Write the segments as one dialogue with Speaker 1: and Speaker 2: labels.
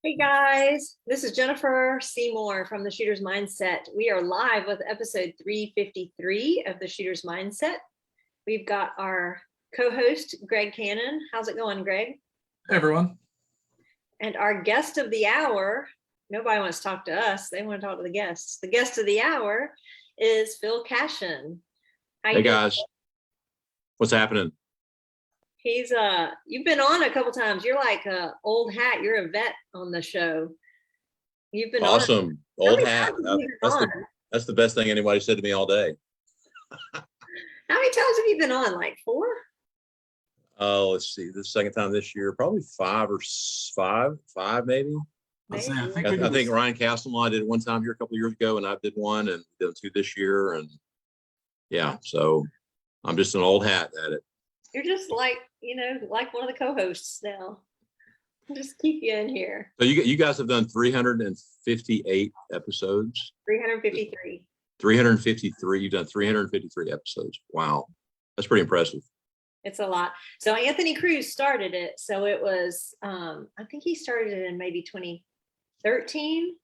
Speaker 1: Hey guys, this is Jennifer Seymour from the Shooter's Mindset. We are live with episode 353 of the Shooter's Mindset. We've got our co-host, Greg Cannon. How's it going, Greg?
Speaker 2: Hey, everyone.
Speaker 1: And our guest of the hour, nobody wants to talk to us. They want to talk to the guests. The guest of the hour is Phil Cashin.
Speaker 3: Hey guys, what's happening?
Speaker 1: He's you've been on a couple times. You're like a old hat. You're a vet on the show. You've been
Speaker 3: Awesome.
Speaker 1: On.
Speaker 3: Old hat. That's the best thing anybody said to me all day.
Speaker 1: How many times have you been on? Like 4?
Speaker 3: Oh, let's see. The second time this year, probably five maybe. I think Ryan Castleman did it one time here a couple of years ago, and I did one, and did 2 this year, and yeah. So I'm just an old hat at it.
Speaker 1: You're just like, like one of the co-hosts now. I'll just keep you in here.
Speaker 3: So you guys have done 358 episodes.
Speaker 1: 353.
Speaker 3: 353. You've done 353 episodes. Wow, that's pretty impressive.
Speaker 1: It's a lot. So Anthony Cruz started it. So it was, I think he started it in maybe 2013,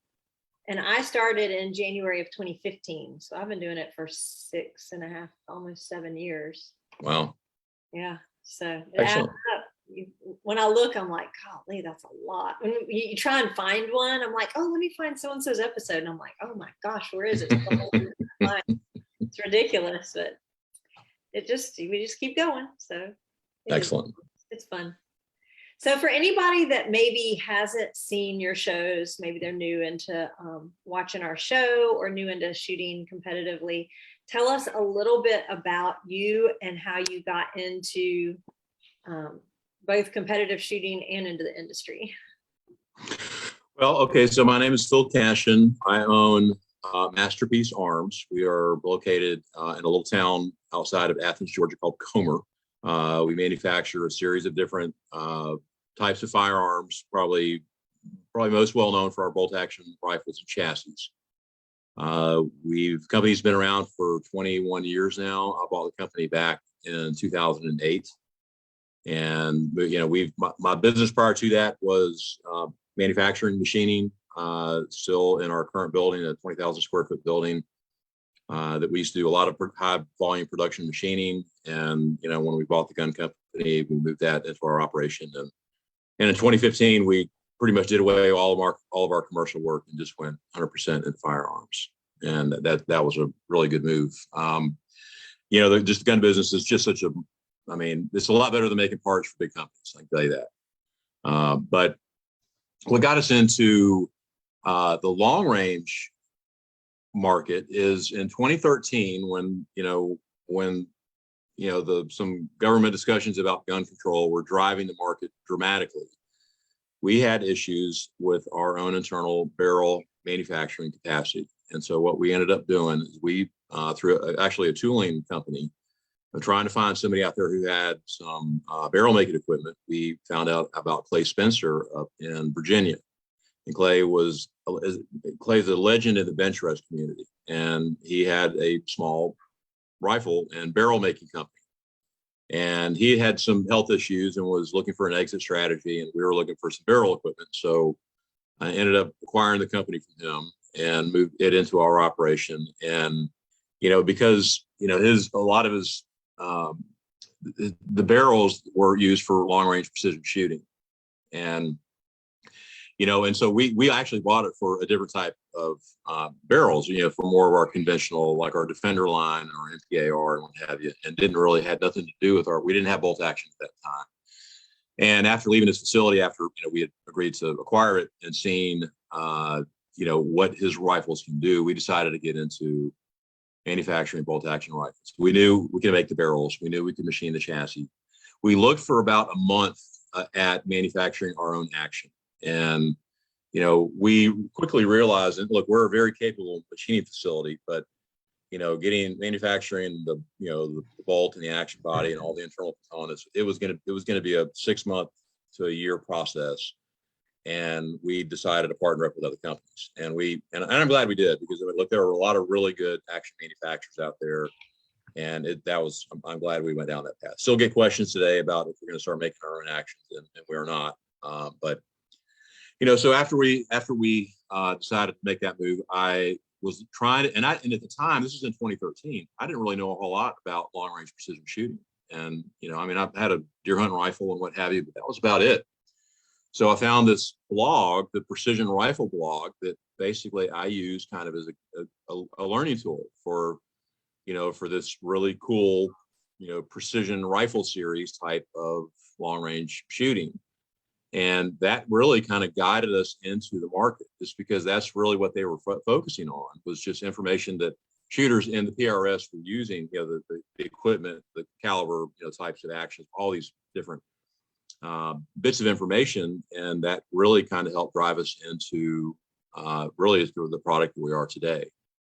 Speaker 1: and I started in January of 2015. So I've been doing it for 6.5, almost 7 years.
Speaker 3: Wow.
Speaker 1: Yeah. So it
Speaker 3: Excellent.
Speaker 1: adds up. When I look, I'm like, golly, that's a lot. When you try and find one, I'm like, oh, let me find so-and-so's episode. And I'm like, oh my gosh, where is it? It's ridiculous, but we just keep going. So
Speaker 3: Excellent.
Speaker 1: It's fun. So for anybody that maybe hasn't seen your shows, maybe they're new into watching our show or new into shooting competitively, tell us a little bit about you and how you got into both competitive shooting and into the industry.
Speaker 3: Well, okay, so my name is Phil Cashin. I own Masterpiece Arms. We are located in a little town outside of Athens, Georgia called Comer. We manufacture a series of different types of firearms, probably most well known for our bolt action rifles and chassis. Company's been around for 21 years now. I bought the company back in 2008. And, my business prior to that was manufacturing, machining, still in our current building, a 20,000 square foot building that we used to do a lot of high volume production machining. And, when we bought the gun company, we moved that into our operation. And in 2015, we pretty much did away all of our commercial work and just went 100% into firearms. And that was a really good move. Just the gun business is just it's a lot better than making parts for big companies. I can tell you that. But what got us into the long range market is in 2013 when some government discussions about gun control were driving the market dramatically. We had issues with our own internal barrel manufacturing capacity. And so what we ended up doing is we, through actually a tooling company, trying to find somebody out there who had some barrel making equipment, we found out about Clay Spencer up in Virginia. And Clay's a legend in the bench rest community. And he had a small rifle and barrel making company. And he had some health issues and was looking for an exit strategy. And we were looking for some barrel equipment. So I ended up acquiring the company from him and moved it into our operation. And, because, a lot of his, the barrels were used for long range precision shooting. And, and so we actually bought it for a different type of barrels, for more of our conventional, like our Defender line or MPAR and what have you, and had nothing to do with we didn't have bolt action at that time. And after leaving this facility, after, we had agreed to acquire it and seen, what his rifles can do, we decided to get into manufacturing bolt action rifles. We knew we could make the barrels. We knew we could machine the chassis. We looked for about a month at manufacturing our own action. And, we quickly realized that, look, we're a very capable machining facility, but, manufacturing the bolt and the action body and all the internal components, it was going to be a 6 month to a year process. And we decided to partner up with other companies. And I'm glad we did, because there were a lot of really good action manufacturers out there. And I'm glad we went down that path. Still get questions today about if we're going to start making our own actions, and we are not. But So after we decided to make that move, I was trying to, and at the time, this was in 2013, I didn't really know a whole lot about long range precision shooting. And, I mean, I've had a deer hunting rifle and what have you, but that was about it. So I found this blog, the Precision Rifle blog, that basically I use kind of as a learning tool for, for this really cool, precision rifle series type of long range shooting. And that really kind of guided us into the market, just because that's really what they were focusing on, was just information that shooters in the PRS were using, the equipment, the caliber, types of actions, all these different bits of information. And that really kind of helped drive us into really the product that we are today.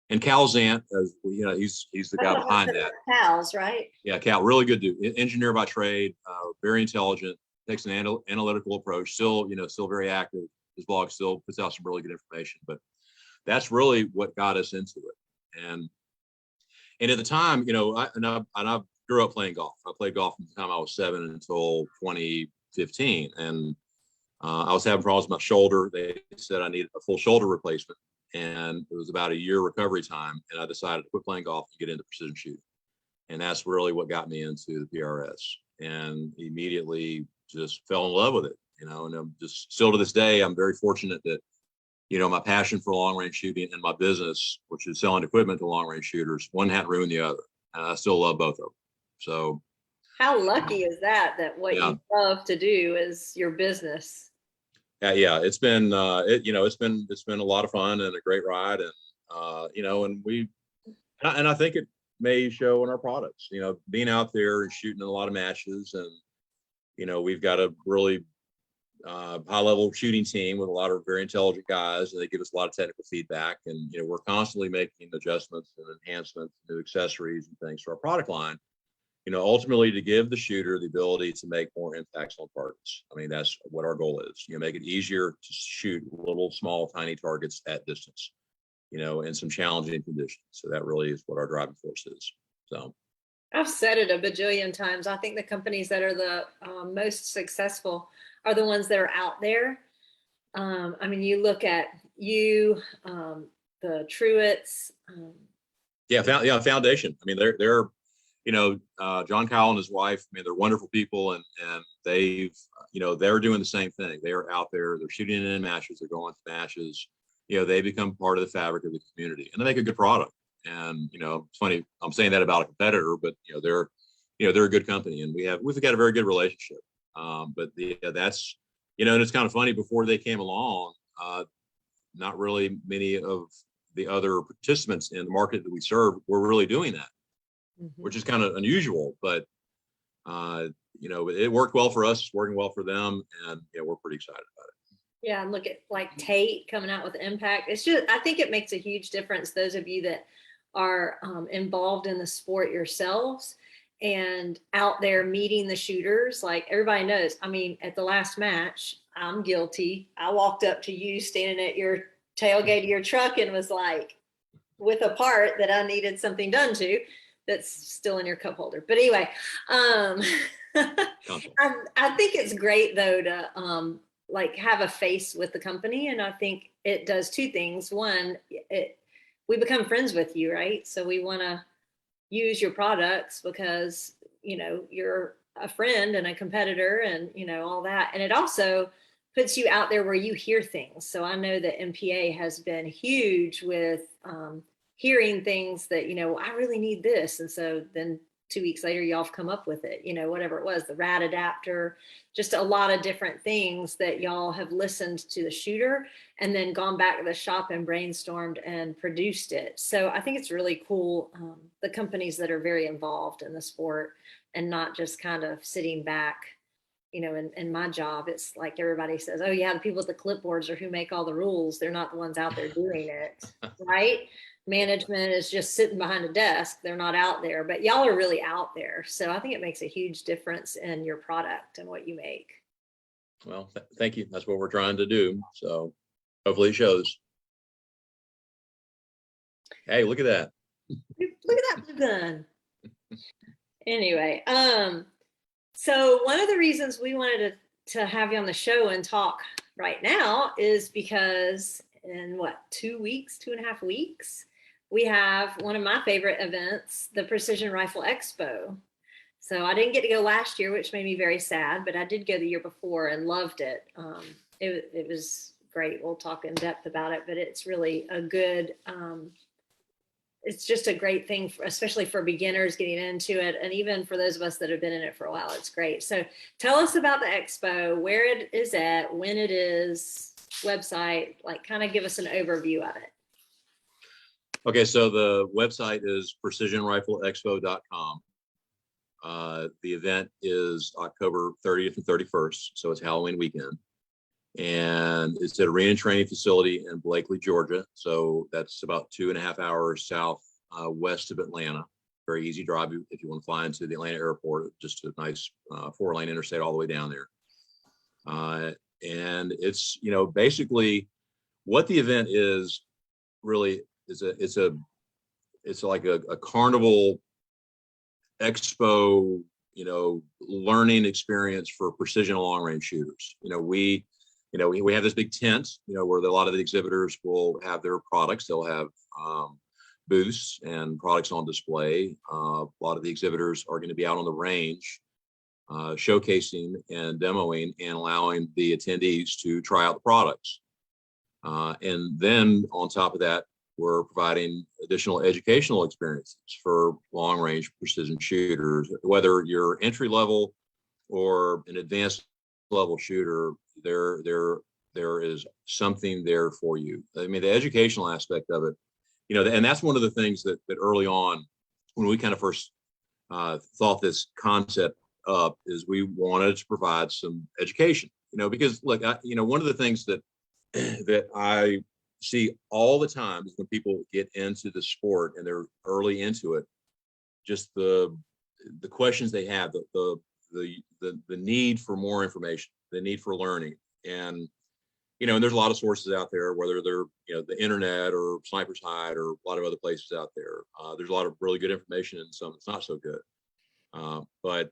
Speaker 3: And Cal Zant, as he's the guy behind that.
Speaker 1: Cal's, right?
Speaker 3: Yeah, Cal, really good dude, engineer by trade, very intelligent, takes an analytical approach, still very active. His blog still puts out some really good information, but that's really what got us into it. And at the time, I grew up playing golf. I played golf from the time I was 7 until 2015. And I was having problems with my shoulder. They said I needed a full shoulder replacement. And it was about a year recovery time. And I decided to quit playing golf and get into precision shooting. And that's really what got me into the PRS. And immediately just fell in love with it, and I'm just still to this day, I'm very fortunate that, my passion for long range shooting and my business, which is selling equipment to long range shooters, one hadn't ruined the other. And I still love both of them. So
Speaker 1: how lucky is that what you love to do is your business?
Speaker 3: Yeah, it's been it's been a lot of fun and a great ride. And and I think it may show in our products, being out there and shooting in a lot of matches. And we've got a really high level shooting team with a lot of very intelligent guys, and they give us a lot of technical feedback. And we're constantly making adjustments and enhancements, new accessories and things to our product line, ultimately to give the shooter the ability to make more impacts on targets. I mean, that's what our goal is. Make it easier to shoot little, small, tiny targets at distance, in some challenging conditions. So that really is what our driving force is. So
Speaker 1: I've said it a bajillion times. I think the companies that are the most successful are the ones that are out there. I mean, you look at the Truitts.
Speaker 3: Foundation. I mean, they're John Kyle and his wife. I mean, they're wonderful people, and they've they're doing the same thing. They are out there. They're shooting in matches. They're going to matches. They become part of the fabric of the community, and they make a good product. And it's funny, I'm saying that about a competitor, but they're a good company, and we've got a very good relationship. But that's and it's kind of funny, before they came along, not really many of the other participants in the market that we serve were really doing that, which is kind of unusual. But it worked well for us, it's working well for them, and we're pretty excited about it.
Speaker 1: Yeah, and look at like Tate coming out with Impact. It's just, I think it makes a huge difference, those of you that are involved in the sport yourselves and out there meeting the shooters. Like everybody knows, I mean, at the last match, I'm guilty. I walked up to you standing at your tailgate of your truck and was like, with a part that I needed something done to, that's still in your cup holder. But anyway, I think it's great though to like have a face with the company. And I think it does two things. One, we become friends with you, right? So we want to use your products because, you're a friend and a competitor and, all that. And it also puts you out there where you hear things. So I know that MPA has been huge with hearing things that, I really need this. And so then 2 weeks later, y'all have come up with it, whatever it was, the rad adapter, just a lot of different things that y'all have listened to the shooter and then gone back to the shop and brainstormed and produced it. So I think it's really cool, the companies that are very involved in the sport and not just kind of sitting back. In my job, it's like everybody says, oh yeah, the people with the clipboards are who make all the rules. They're not the ones out there doing it, right? Management is just sitting behind a desk. They're not out there, but y'all are really out there. So I think it makes a huge difference in your product and what you make.
Speaker 3: Well, thank you. That's what we're trying to do. So hopefully it shows. Hey, look at that.
Speaker 1: Look at that blue gun. Anyway, so one of the reasons we wanted to have you on the show and talk, right now is because in what, 2 weeks, 2.5 weeks, we have one of my favorite events, the Precision Rifle Expo. So I didn't get to go last year, which made me very sad, but I did go the year before and loved it. It was great. We'll talk in depth about it, but it's really a good, it's just a great thing, especially for beginners getting into it. And even for those of us that have been in it for a while, it's great. So tell us about the expo, where it is at, when it is, website, like kind of give us an overview of it.
Speaker 3: Okay, so the website is precisionrifleexpo.com. The event is October 30th and 31st, so it's Halloween weekend. And it's at Arena Training Facility in Blakely, Georgia. So that's about 2.5 hours south west of Atlanta. Very easy drive if you want to fly into the Atlanta airport. Just a nice 4-lane interstate all the way down there. And it's, you know, basically what the event is really is it's like a carnival expo, you know, learning experience for precision long range shooters. We have this big tent, you know, where a lot of the exhibitors will have their products. They'll have booths and products on display. A lot of the exhibitors are going to be out on the range, showcasing and demoing and allowing the attendees to try out the products. And then on top of that, we're providing additional educational experiences for long range precision shooters. Whether you're entry level or an advanced level shooter, there is something there for you. I mean, the educational aspect of it, you know, and that's one of the things that early on, when we kind of first thought this concept up, is we wanted to provide some education, you know, because look, one of the things that I see all the time is when people get into the sport and they're early into it, just the questions they have, the need for more information, the need for learning. And, you know, and there's a lot of sources out there, whether they're, you know, the internet or Sniper's Hide or a lot of other places out there. There's a lot of really good information and some that's not so good. But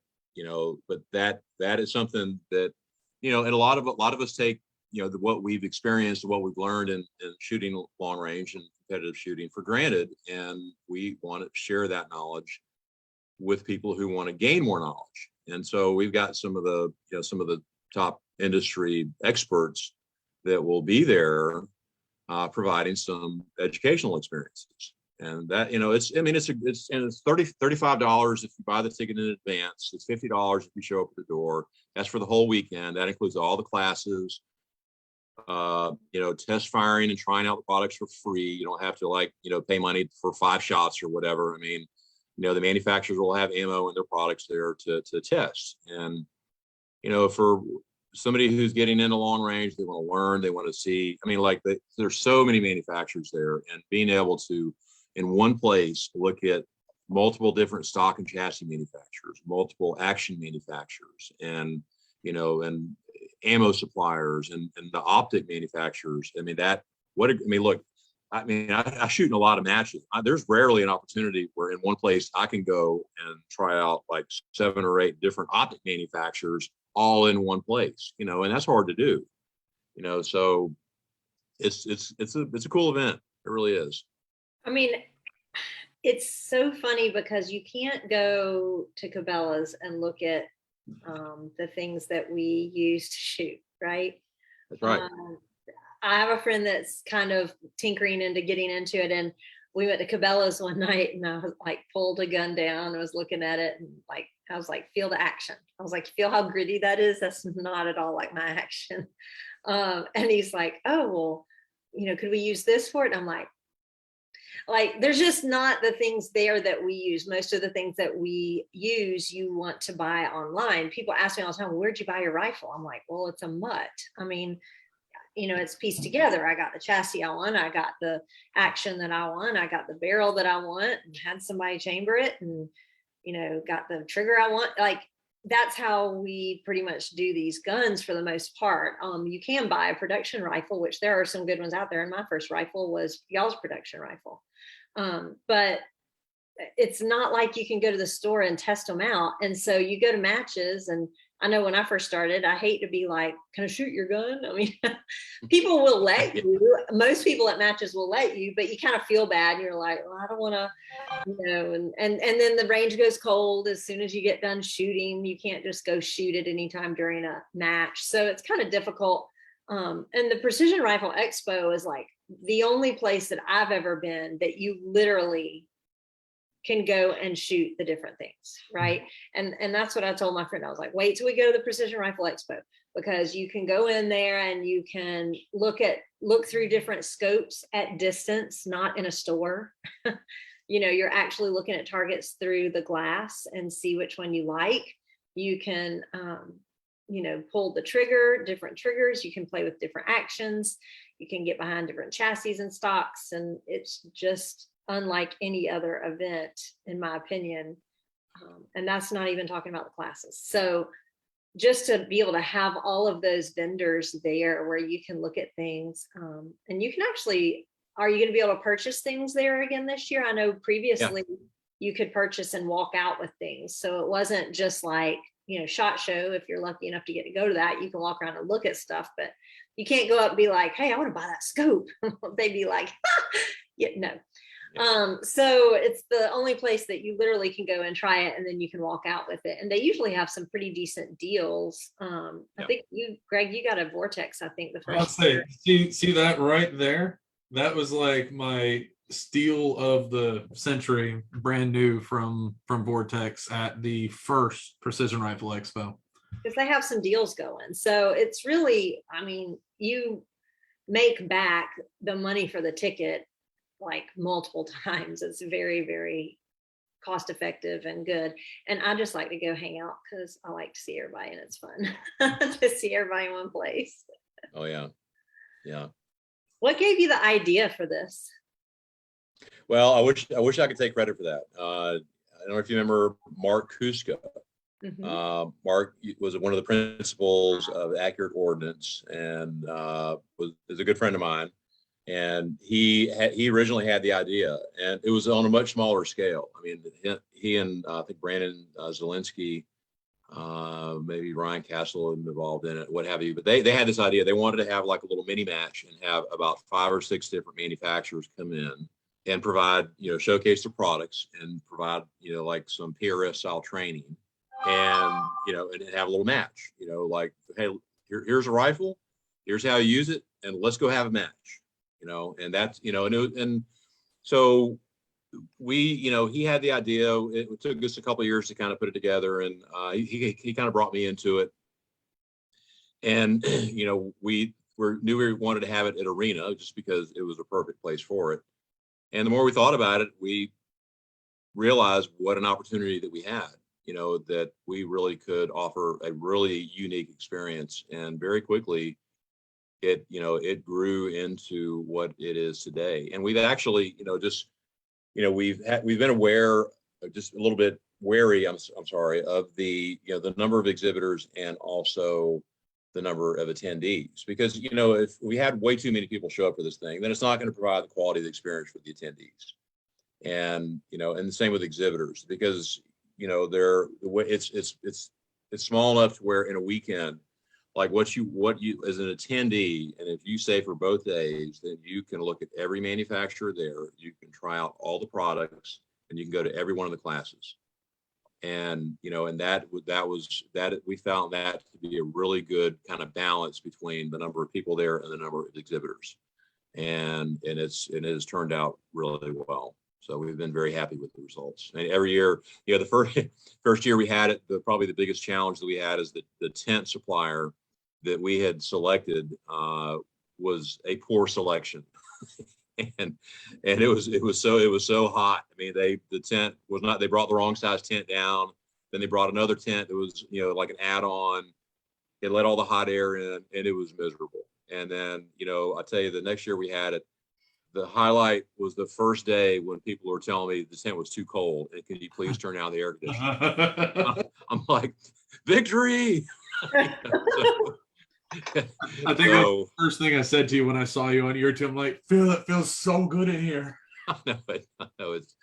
Speaker 3: that is something that, you know, and a lot of us take, you know, what we've experienced, what we've learned in shooting long range and competitive shooting for granted. And we want to share that knowledge with people who want to gain more knowledge. And so we've got some of the top industry experts that will be there providing some educational experiences. And that, you know, it's $35 if you buy the ticket in advance. It's $50 if you show up at the door. That's for the whole weekend. That includes all the classes. Test firing and trying out the products for free. You don't have to pay money for 5 shots or whatever. I mean, you know, the manufacturers will have ammo in their products there to test. And, you know, for somebody who's getting into long range, they want to learn, they want to see. I mean, there's so many manufacturers there, and being able to, in one place, look at multiple different stock and chassis manufacturers, multiple action manufacturers, and, you know, and ammo suppliers and the optic manufacturers. I shoot in a lot of matches. There's rarely an opportunity where in one place I can go and try out like 7 or 8 different optic manufacturers all in one place, you know, and that's hard to do, you know. So it's a cool event. It really is.
Speaker 1: I mean, it's so funny because you can't go to Cabela's and look at the things that we use to shoot, right?
Speaker 3: That's right.
Speaker 1: I have a friend that's kind of tinkering into getting into it, and we went to Cabela's one night, and I was like, pulled a gun down and was looking at it, and like, I was like, feel the action. I was like, feel how gritty that is? That's not at all like my action. And he's like, oh, well, you know, could we use this for it? And I'm like, there's just not the things there that we use. Most of the things that we use, you want to buy online. People ask me all the time, where'd you buy your rifle? I'm like, well, it's a mutt. I mean, you know, it's pieced together. I got the chassis I want. I got the action that I want. I got the barrel that I want, and had somebody chamber it, and, you know, got the trigger I want. Like, that's how we pretty much do these guns for the most part. You can buy a production rifle, which there are some good ones out there. And my first rifle was y'all's production rifle. But it's not like you can go to the store and test them out. And so you go to matches and I know when I first started, I hate to be like, can I shoot your gun? I mean, people will let you. Most people at matches will let you, but you kind of feel bad. And you're like, well, I don't want to, and then the range goes cold as soon as you get done shooting. You can't just go shoot at any time during a match. So it's kind of difficult. And the Precision Rifle Expo is like the only place that I've ever been that you literally can go and shoot the different things, right? And that's what I told my friend. I was like, wait till we go to the Precision Rifle Expo, because you can go in there and you can look through different scopes at distance, not in a store. You're actually looking at targets through the glass and see which one you like. You can pull the trigger, different triggers. You can play with different actions. You can get behind different chassis and stocks, and it's just unlike any other event, in my opinion. And that's not even talking about the classes. So just to be able to have all of those vendors there where you can look at things, and you can actually, are you going to be able to purchase things there again this year? I know previously you could purchase and walk out with things. So it wasn't just like, SHOT Show. If you're lucky enough to get to go to that, you can walk around and look at stuff, but you can't go up and be like, hey, I want to buy that scope. They'd be like, yeah, no. So it's the only place that you literally can go and try it, and then you can walk out with it. And they usually have some pretty decent deals. I think Greg, you got a Vortex, I think the first
Speaker 2: I'll say, see that right there? That was like my steal of the century, brand new from Vortex at the first Precision Rifle Expo.
Speaker 1: Because they have some deals going. So it's really, I mean, you make back the money for the ticket like multiple times. It's very, very cost effective and good. And I just like to go hang out because I like to see everybody, and it's fun to see everybody in one place.
Speaker 3: Oh yeah. Yeah.
Speaker 1: What gave you the idea for this?
Speaker 3: Well, I wish I could take credit for that. I don't know if you remember Mark Kuska.
Speaker 1: Mm-hmm.
Speaker 3: Mark was one of the principals of Accurate Ordnance, and is a good friend of mine. And he originally had the idea, and it was on a much smaller scale. I mean, he and I think Brandon Zielinski, maybe Ryan Castle involved in it, what have you. But they had this idea. They wanted to have like a little mini match and have about 5 or 6 different manufacturers come in and provide, showcase their products and provide, like some PRS style training, and and have a little match. Like, hey, here's a rifle, here's how you use it, and let's go have a match. And that's, and so we, he had the idea. It took us a couple of years to kind of put it together, and he kind of brought me into it. And, we knew we wanted to have it at Arena just because it was a perfect place for it. And the more we thought about it, we realized what an opportunity that we had, that we really could offer a really unique experience. And very quickly, it grew into what it is today. And we've actually, we've been aware, just a little bit wary, I'm sorry, of the, the number of exhibitors and also the number of attendees, because, if we had way too many people show up for this thing, then it's not going to provide the quality of the experience for the attendees. And, and the same with exhibitors, because, it's small enough to where in a weekend, like what you as an attendee, and if you stay for both days, then you can look at every manufacturer there, you can try out all the products, and you can go to every one of the classes. And and that we found that to be a really good kind of balance between the number of people there and the number of exhibitors, and it has turned out really well. So we've been very happy with the results. And every year, the first year we had it, probably the biggest challenge that we had is that the tent supplier that we had selected was a poor selection. and it was so hot. I mean, the tent was not, they brought the wrong size tent down. Then they brought another tent that was, like an add-on. It let all the hot air in, and it was miserable. And then, I tell you, the next year we had it, the highlight was the first day when people were telling me the tent was too cold and could you please turn down the air conditioning? I'm like, victory.
Speaker 2: I think that's the first thing I said to you when I saw you on your team. I'm like, Phil, it feels so good in here.
Speaker 3: I know it's,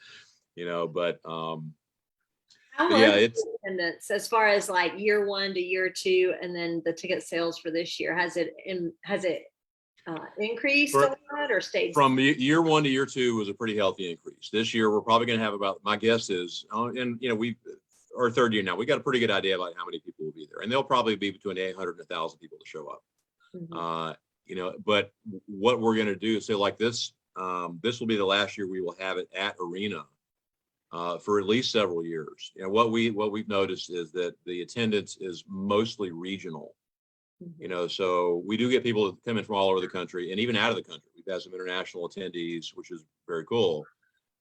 Speaker 3: but
Speaker 1: How
Speaker 3: But
Speaker 1: was
Speaker 3: yeah,
Speaker 1: the
Speaker 3: it's
Speaker 1: attendance as far as like year one to year two, and then the ticket sales for this year? Has it increased a
Speaker 3: for,
Speaker 1: lot or stayed?
Speaker 3: from year one to year two was a pretty healthy increase. This year, we're probably going to have about, my guess is, and we, our third year now, we got a pretty good idea about how many people will be there, and there'll probably be between 800 and 1,000 people to show up.
Speaker 1: Mhm.
Speaker 3: But what we're going to do, so like this, this will be the last year we will have it at Arena for at least several years. What we've noticed is that the attendance is mostly regional. So we do get people that come in from all over the country and even out of the country. We've had some international attendees, which is very cool.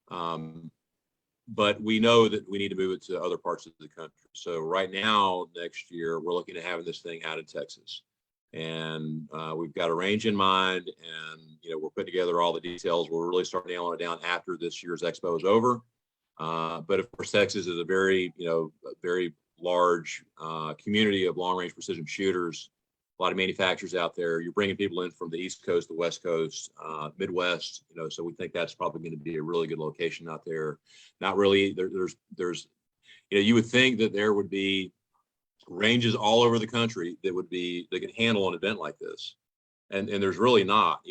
Speaker 3: But we know that we need to move it to other parts of the country. So right now, next year, we're looking at having this thing out in Texas. And we've got a range in mind, and we're putting together all the details. We'll really start nailing it down after this year's expo is over. But of course, Texas is a very large community of long range precision shooters. A lot of manufacturers out there. You're bringing people in from the East Coast, the West Coast, Midwest. So we think that's probably going to be a really good location out there. Not really. There's you would think that there would be ranges all over the country that could handle an event like this, and there's really not.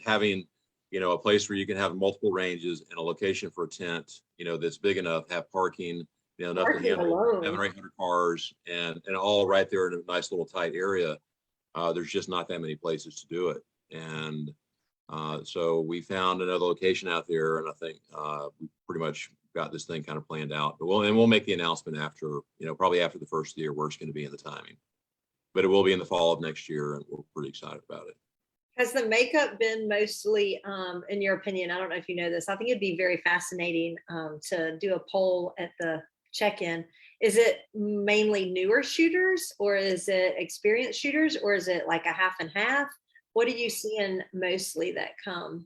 Speaker 3: Having a place where you can have multiple ranges and a location for a tent, that's big enough, have parking, enough to
Speaker 1: Parking
Speaker 3: handle
Speaker 1: alone.
Speaker 3: 700 or 800 cars, and all right there in a nice little tight area. There's just not that many places to do it, and so we found another location out there, and I think we pretty much got this thing kind of planned out. But we'll make the announcement after, probably after the first year where it's going to be in the timing. But it will be in the fall of next year, and we're pretty excited about it.
Speaker 1: Has the makeup been mostly, in your opinion, I don't know if you know this, I think it'd be very fascinating to do a poll at the check-in. Is it mainly newer shooters, or is it experienced shooters, or is it like a half and half? What are you seeing mostly that come?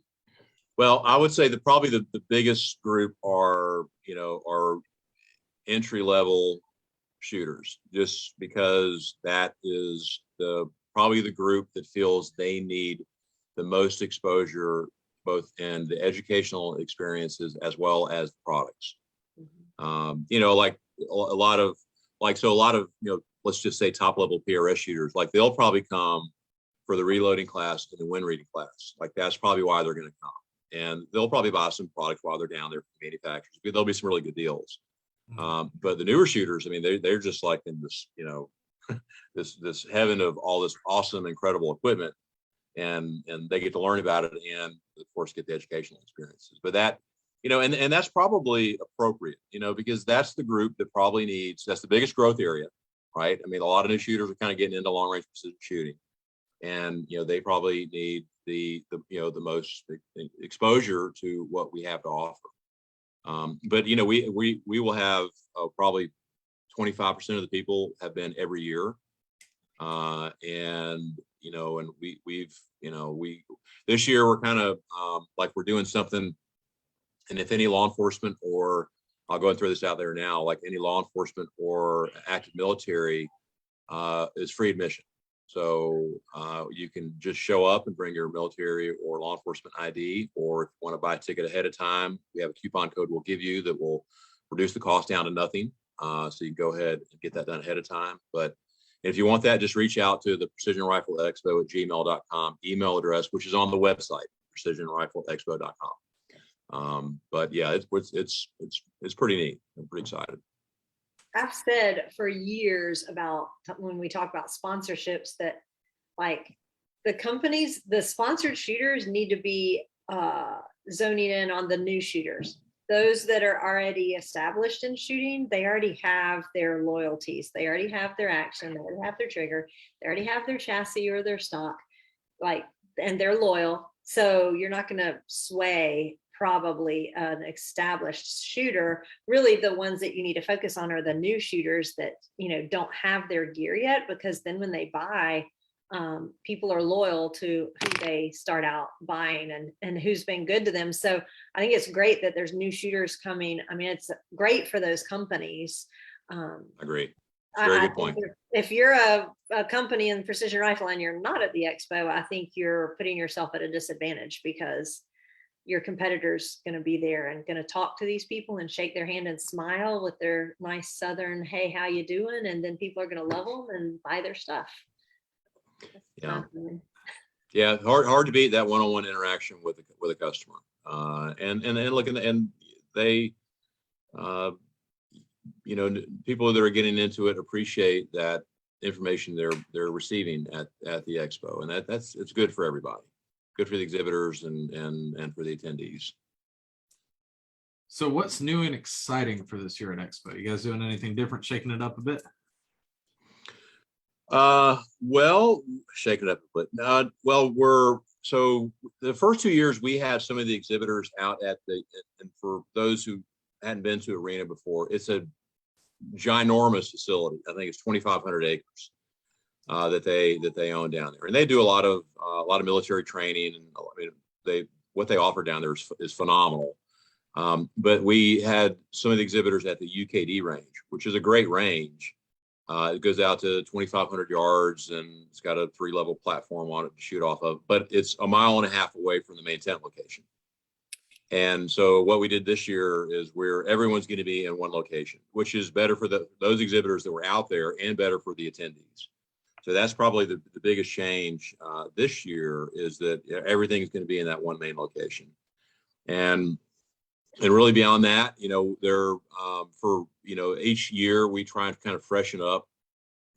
Speaker 3: Well, I would say that probably the biggest group are entry level shooters, just because that is probably the group that feels they need the most exposure, both in the educational experiences as well as the products. Like a lot of let's just say top level PRS shooters, like they'll probably come for the reloading class and the wind reading class. Like that's probably why they're going to come, and they'll probably buy some products while they're down there from manufacturers. There'll be some really good deals. But the newer shooters, I mean, they're just like in this, this heaven of all this awesome, incredible equipment, and they get to learn about it, and of course get the educational experiences. But that, and that's probably appropriate, because that's the group that probably needs, that's the biggest growth area, right? I mean, a lot of new shooters are kind of getting into long range precision shooting, and they probably need the most exposure to what we have to offer. But we will have probably 25% of the people have been every year, and we've this year we're kind of like we're doing something. And if any law enforcement, or I'll go and throw this out there now, like any law enforcement or active military is free admission. So you can just show up and bring your military or law enforcement ID, or if you want to buy a ticket ahead of time, we have a coupon code we'll give you that will reduce the cost down to nothing. So you can go ahead and get that done ahead of time. But if you want that, just reach out to the Precision Rifle Expo at gmail.com email address, which is on the website, precisionrifleexpo.com. But yeah, it's pretty neat. I'm pretty excited.
Speaker 1: I've said for years about when we talk about sponsorships that like the companies, the sponsored shooters need to be zoning in on the new shooters. Those that are already established in shooting, they already have their loyalties. They already have their action. They already have their trigger. They already have their chassis or their stock, and they're loyal. So you're not going to sway probably an established shooter. Really, the ones that you need to focus on are the new shooters that don't have their gear yet, because then when they buy, people are loyal to who they start out buying and who's been good to them. So I think it's great that there's new shooters coming. I mean, it's great for those companies.
Speaker 3: Agree. Very good point.
Speaker 1: If you're a company in precision rifle and you're not at the expo, I think you're putting yourself at a disadvantage, because your competitor's going to be there and going to talk to these people and shake their hand and smile with their nice Southern, hey, how you doing? And then people are going to love them and buy their stuff.
Speaker 3: Yeah. Yeah. Hard to beat that one-on-one interaction with a customer. And looking, and they, people that are getting into it appreciate that information they're receiving at the expo, and it's good for everybody, good for the exhibitors and for the attendees.
Speaker 2: So what's new and exciting for this year at Expo? You guys doing anything different, shaking it up a bit?
Speaker 3: Well, shaking it up a bit. So the first 2 years we had some of the exhibitors out and for those who hadn't been to Arena before, it's a ginormous facility. I think it's 2,500 acres that they own down there, and they do a lot of military training, and I mean what they offer down there is phenomenal. But we had some of the exhibitors at the UKD range, which is a great range. It goes out to 2,500 yards, and it's got a 3-level platform on it to shoot off of, but it's a mile and a half away from the main tent location. And so what we did this year is everyone's going to be in one location, which is better for those exhibitors that were out there and better for the attendees. So that's probably the biggest change this year, is that everything's going to be in that one main location. And really beyond that, each year we try and kind of freshen up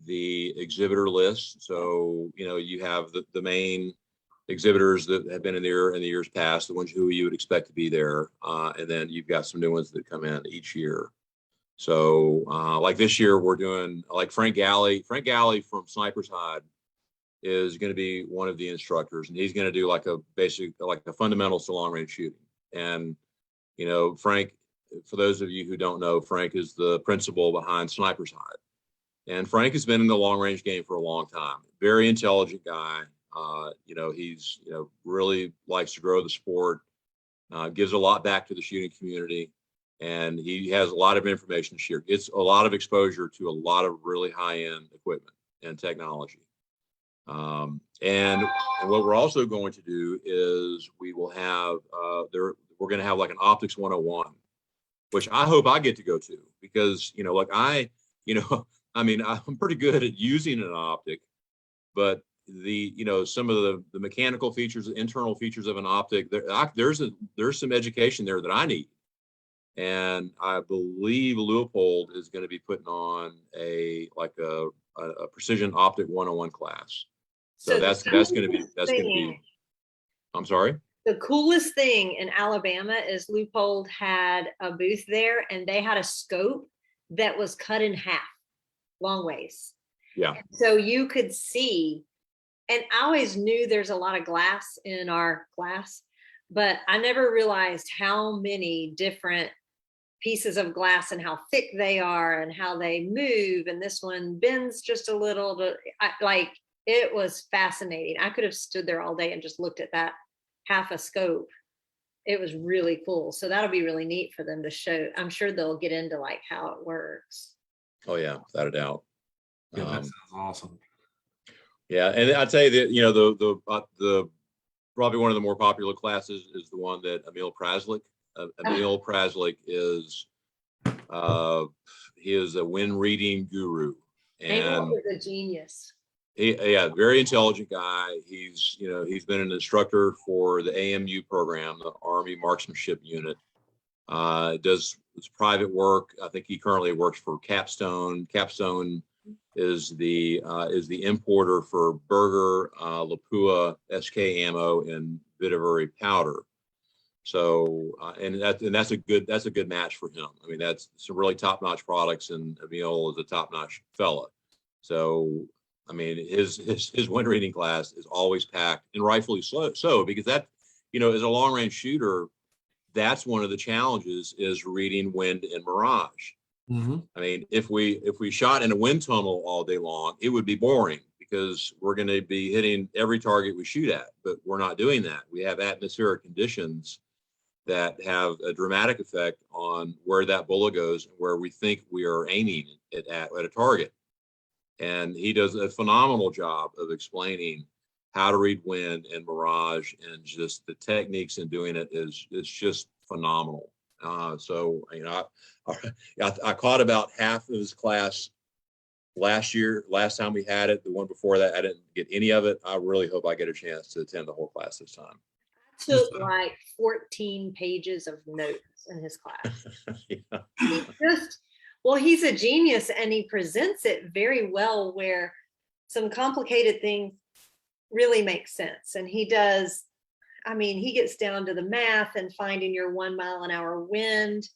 Speaker 3: the exhibitor list. So, you have the main exhibitors that have been in there in the years past, the ones who you would expect to be there. And then you've got some new ones that come in each year. So like this year, we're doing like Frank Galley from Sniper's Hide is going to be one of the instructors, and he's going to do like a fundamentals to long range shooting. And, Frank, for those of you who don't know, Frank is the principal behind Sniper's Hide. And Frank has been in the long range game for a long time. Very intelligent guy. He's, really likes to grow the sport, gives a lot back to the shooting community, and he has a lot of information to share. It's a lot of exposure to a lot of really high-end equipment and technology. And what we're also going to do is we will have, we're going to have like an optics 101, which I hope I get to go to, because, I'm pretty good at using an optic, but some of the mechanical features, the internal features of an optic, there's some education there that I need. And I believe Leopold is going to be putting on a precision optic 101 class. So that's going to be, I'm sorry.
Speaker 1: The coolest thing in Alabama is Leopold had a booth there, and they had a scope that was cut in half, long ways.
Speaker 3: Yeah.
Speaker 1: And so you could see, and I always knew there's a lot of glass in our glass, but I never realized how many different pieces of glass and how thick they are and how they move. And this one bends just a little. It was fascinating. I could have stood there all day and just looked at that half a scope. It was really cool. So that'll be really neat for them to show. I'm sure they'll get into like how it works.
Speaker 3: Oh yeah, without a doubt.
Speaker 2: Yeah, that sounds awesome.
Speaker 3: Yeah, and I'd say that the probably one of the more popular classes is the one that Emil Praslik. Emil Praslik is he is a wind reading guru, and
Speaker 1: Emil is a genius.
Speaker 3: Very intelligent guy. He's been an instructor for the AMU program, the Army Marksmanship Unit. Does his private work. I think he currently works for Capstone. Capstone is the importer for Berger, Lapua, SK ammo, and Vitavari powder. So and that's a good match for him. I mean, that's some really top-notch products, and Emil is a top-notch fella. So I mean, his wind reading class is always packed, and rightfully so, because that, as a long-range shooter, that's one of the challenges, is reading wind and mirage.
Speaker 2: Mm-hmm.
Speaker 3: I mean, if we shot in a wind tunnel all day long, it would be boring, because we're going to be hitting every target we shoot at, but we're not doing that. We have atmospheric conditions that have a dramatic effect on where that bullet goes and where we think we are aiming at a target. And he does a phenomenal job of explaining how to read wind and mirage, and just the techniques in doing it is just phenomenal. So I caught about half of his class last time we had it. The one before that, I didn't get any of it. I really hope I get a chance to attend the whole class this time.
Speaker 1: Took like 14 pages of notes in his class.
Speaker 3: Yeah.
Speaker 1: He's a genius, and he presents it very well, where some complicated things really make sense. And he does, he gets down to the math and finding your 1 mile an hour wind.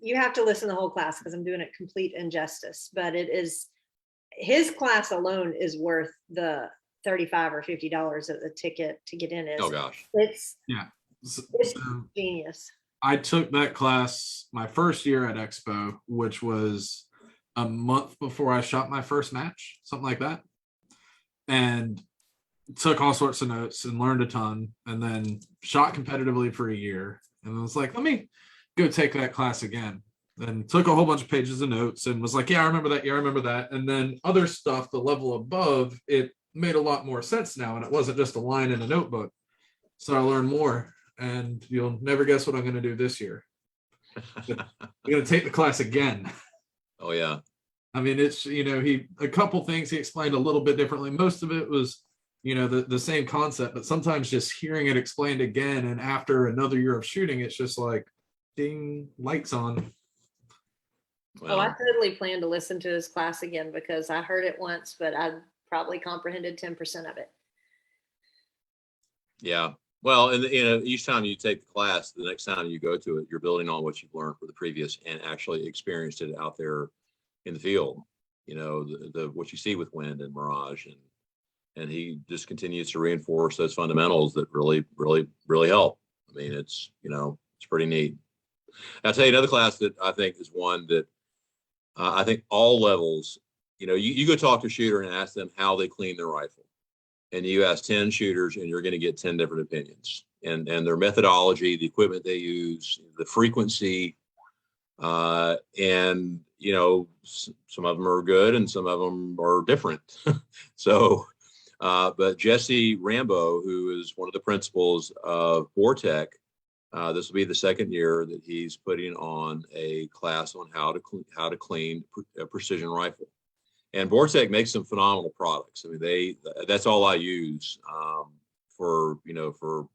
Speaker 1: You have to listen to the whole class, because I'm doing it complete injustice, but his class alone is worth the $35 or $50 of the ticket to get in.
Speaker 3: Oh gosh.
Speaker 1: It's
Speaker 2: So
Speaker 1: genius.
Speaker 2: I took that class my first year at Expo, which was a month before I shot my first match, something like that. And took all sorts of notes and learned a ton, and then shot competitively for a year. And I was like, let me go take that class again. Then took a whole bunch of pages of notes and was like, yeah, I remember that. Yeah, I remember that. And then other stuff, the level above, it made a lot more sense now. And it wasn't just a line in a notebook. So I learned more, and you'll never guess what I'm going to do this year. I'm going to take the class again.
Speaker 3: Oh yeah.
Speaker 2: It's, a couple things he explained a little bit differently. Most of it was, the same concept, but sometimes just hearing it explained again, and after another year of shooting, it's just like, ding, lights on.
Speaker 3: Well,
Speaker 1: I totally plan to listen to his class again, because I heard it once, but I probably comprehended 10% of it.
Speaker 3: yeah. Well, and each time you take the class, the next time you go to it, you're building on what you've learned for the previous and actually experienced it out there in the field. The what you see with wind and mirage, and he just continues to reinforce those fundamentals that really, really, really help. It's pretty neat. I'll tell you another class that I think is one that I think all levels, you go talk to a shooter and ask them how they clean their rifle, and you ask 10 shooters and you're going to get 10 different opinions, and their methodology, the equipment they use, the frequency, and some of them are good and some of them are different. So, but Jesse Rambo, who is one of the principals of Vortec, this will be the second year that he's putting on a class on how to clean a precision rifle. And Vortec makes some phenomenal products. That's all I use for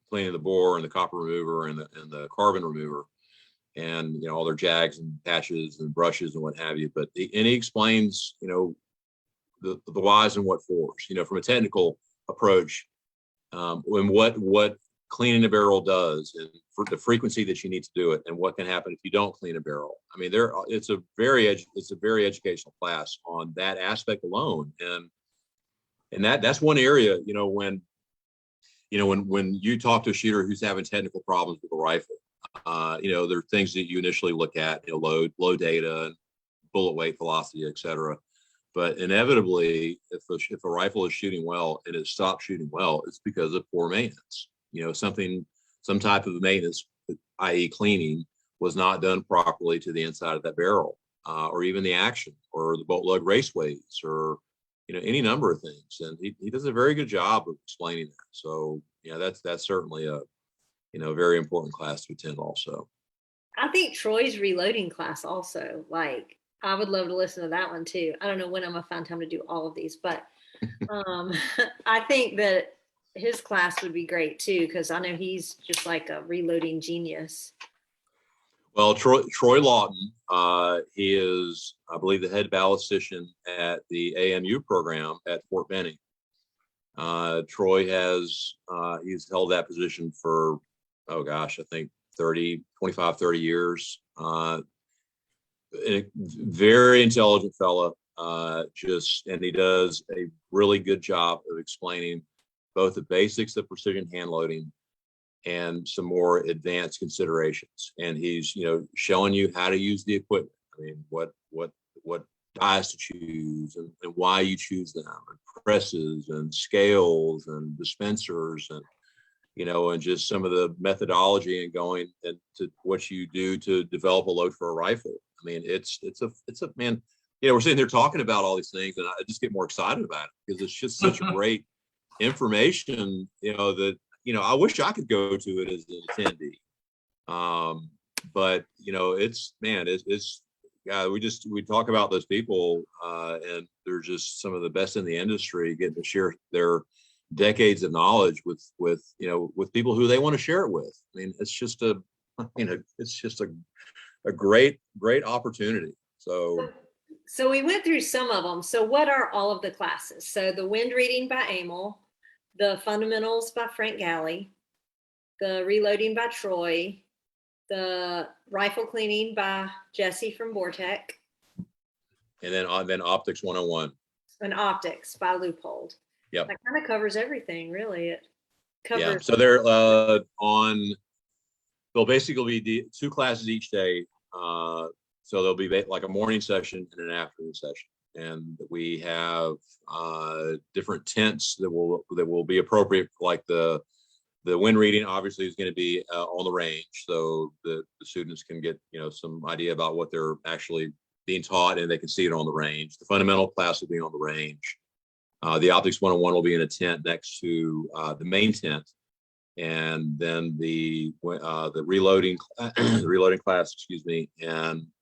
Speaker 3: cleaning the bore and the copper remover and the carbon remover, and all their jags and patches and brushes and what have you. But he explains the whys and what fors, from a technical approach, and what cleaning a barrel does, and for the frequency that you need to do it, and what can happen if you don't clean a barrel. It's a very educational class on that aspect alone, and that's one area. When you talk to a shooter who's having technical problems with a rifle, there are things that you initially look at, load data, bullet weight, velocity, etc. But inevitably, if a rifle is shooting well and it stops shooting well, it's because of poor maintenance. Some type of maintenance, i.e. cleaning, was not done properly to the inside of that barrel, or even the action, or the bolt lug raceways, or any number of things. And he does a very good job of explaining that. So that's certainly a very important class to attend also.
Speaker 1: I think Troy's reloading class also, I would love to listen to that one too. I don't know when I'm gonna find time to do all of these, but I think that his class would be great too, because I know he's just like a reloading genius.
Speaker 3: Well, Troy Lawton, he is, I believe, the head ballistician at the AMU program at Fort Benning. Troy he's held that position for, I think 25, 30 years. A very intelligent fella, and he does a really good job of explaining both the basics of precision hand loading and some more advanced considerations. And he's, showing you how to use the equipment. What dies to choose, and why you choose them, and presses and scales and dispensers, and and just some of the methodology and going into what you do to develop a load for a rifle. It's a man, we're sitting there talking about all these things, and I just get more excited about it because it's just such a great information, that, I wish I could go to it as an attendee. But it's, man, it's yeah, we talk about those people, and they're just some of the best in the industry, getting to share their decades of knowledge with people who they want to share it with. I mean, it's just a great opportunity.
Speaker 1: So we went through some of them. So what are all of the classes? So the wind reading by Emil, the fundamentals by Frank Galley, the reloading by Troy, the rifle cleaning by Jesse from Vortec,
Speaker 3: and then Optics 101.
Speaker 1: and optics by Loophole.
Speaker 3: Yep.
Speaker 1: That kind of covers everything, really. It covers.
Speaker 3: Yeah. So they're they'll basically be 2 classes each day. So there'll be like a morning session and an afternoon session, and we have different tents that will be appropriate. Like the wind reading obviously is going to be on the range, so the students can get some idea about what they're actually being taught, and they can see it on the range. The fundamental class will be on the range. The Optics 101 will be in a tent next to the main tent, and then the reloading class, and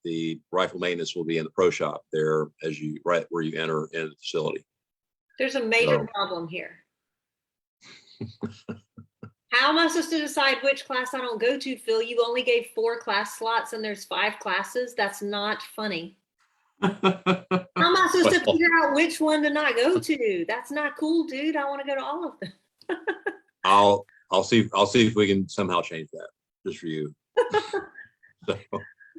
Speaker 3: the rifle maintenance will be in the pro shop there right where you enter in the facility.
Speaker 1: There's a major problem here. How am I supposed to decide which class I don't go to, Phil? You only gave 4 class slots and there's 5 classes. That's not funny. How am I supposed to figure out which one to not go to? That's not cool, dude. I want to go to all of them.
Speaker 3: I'll see if we can somehow change that just for you.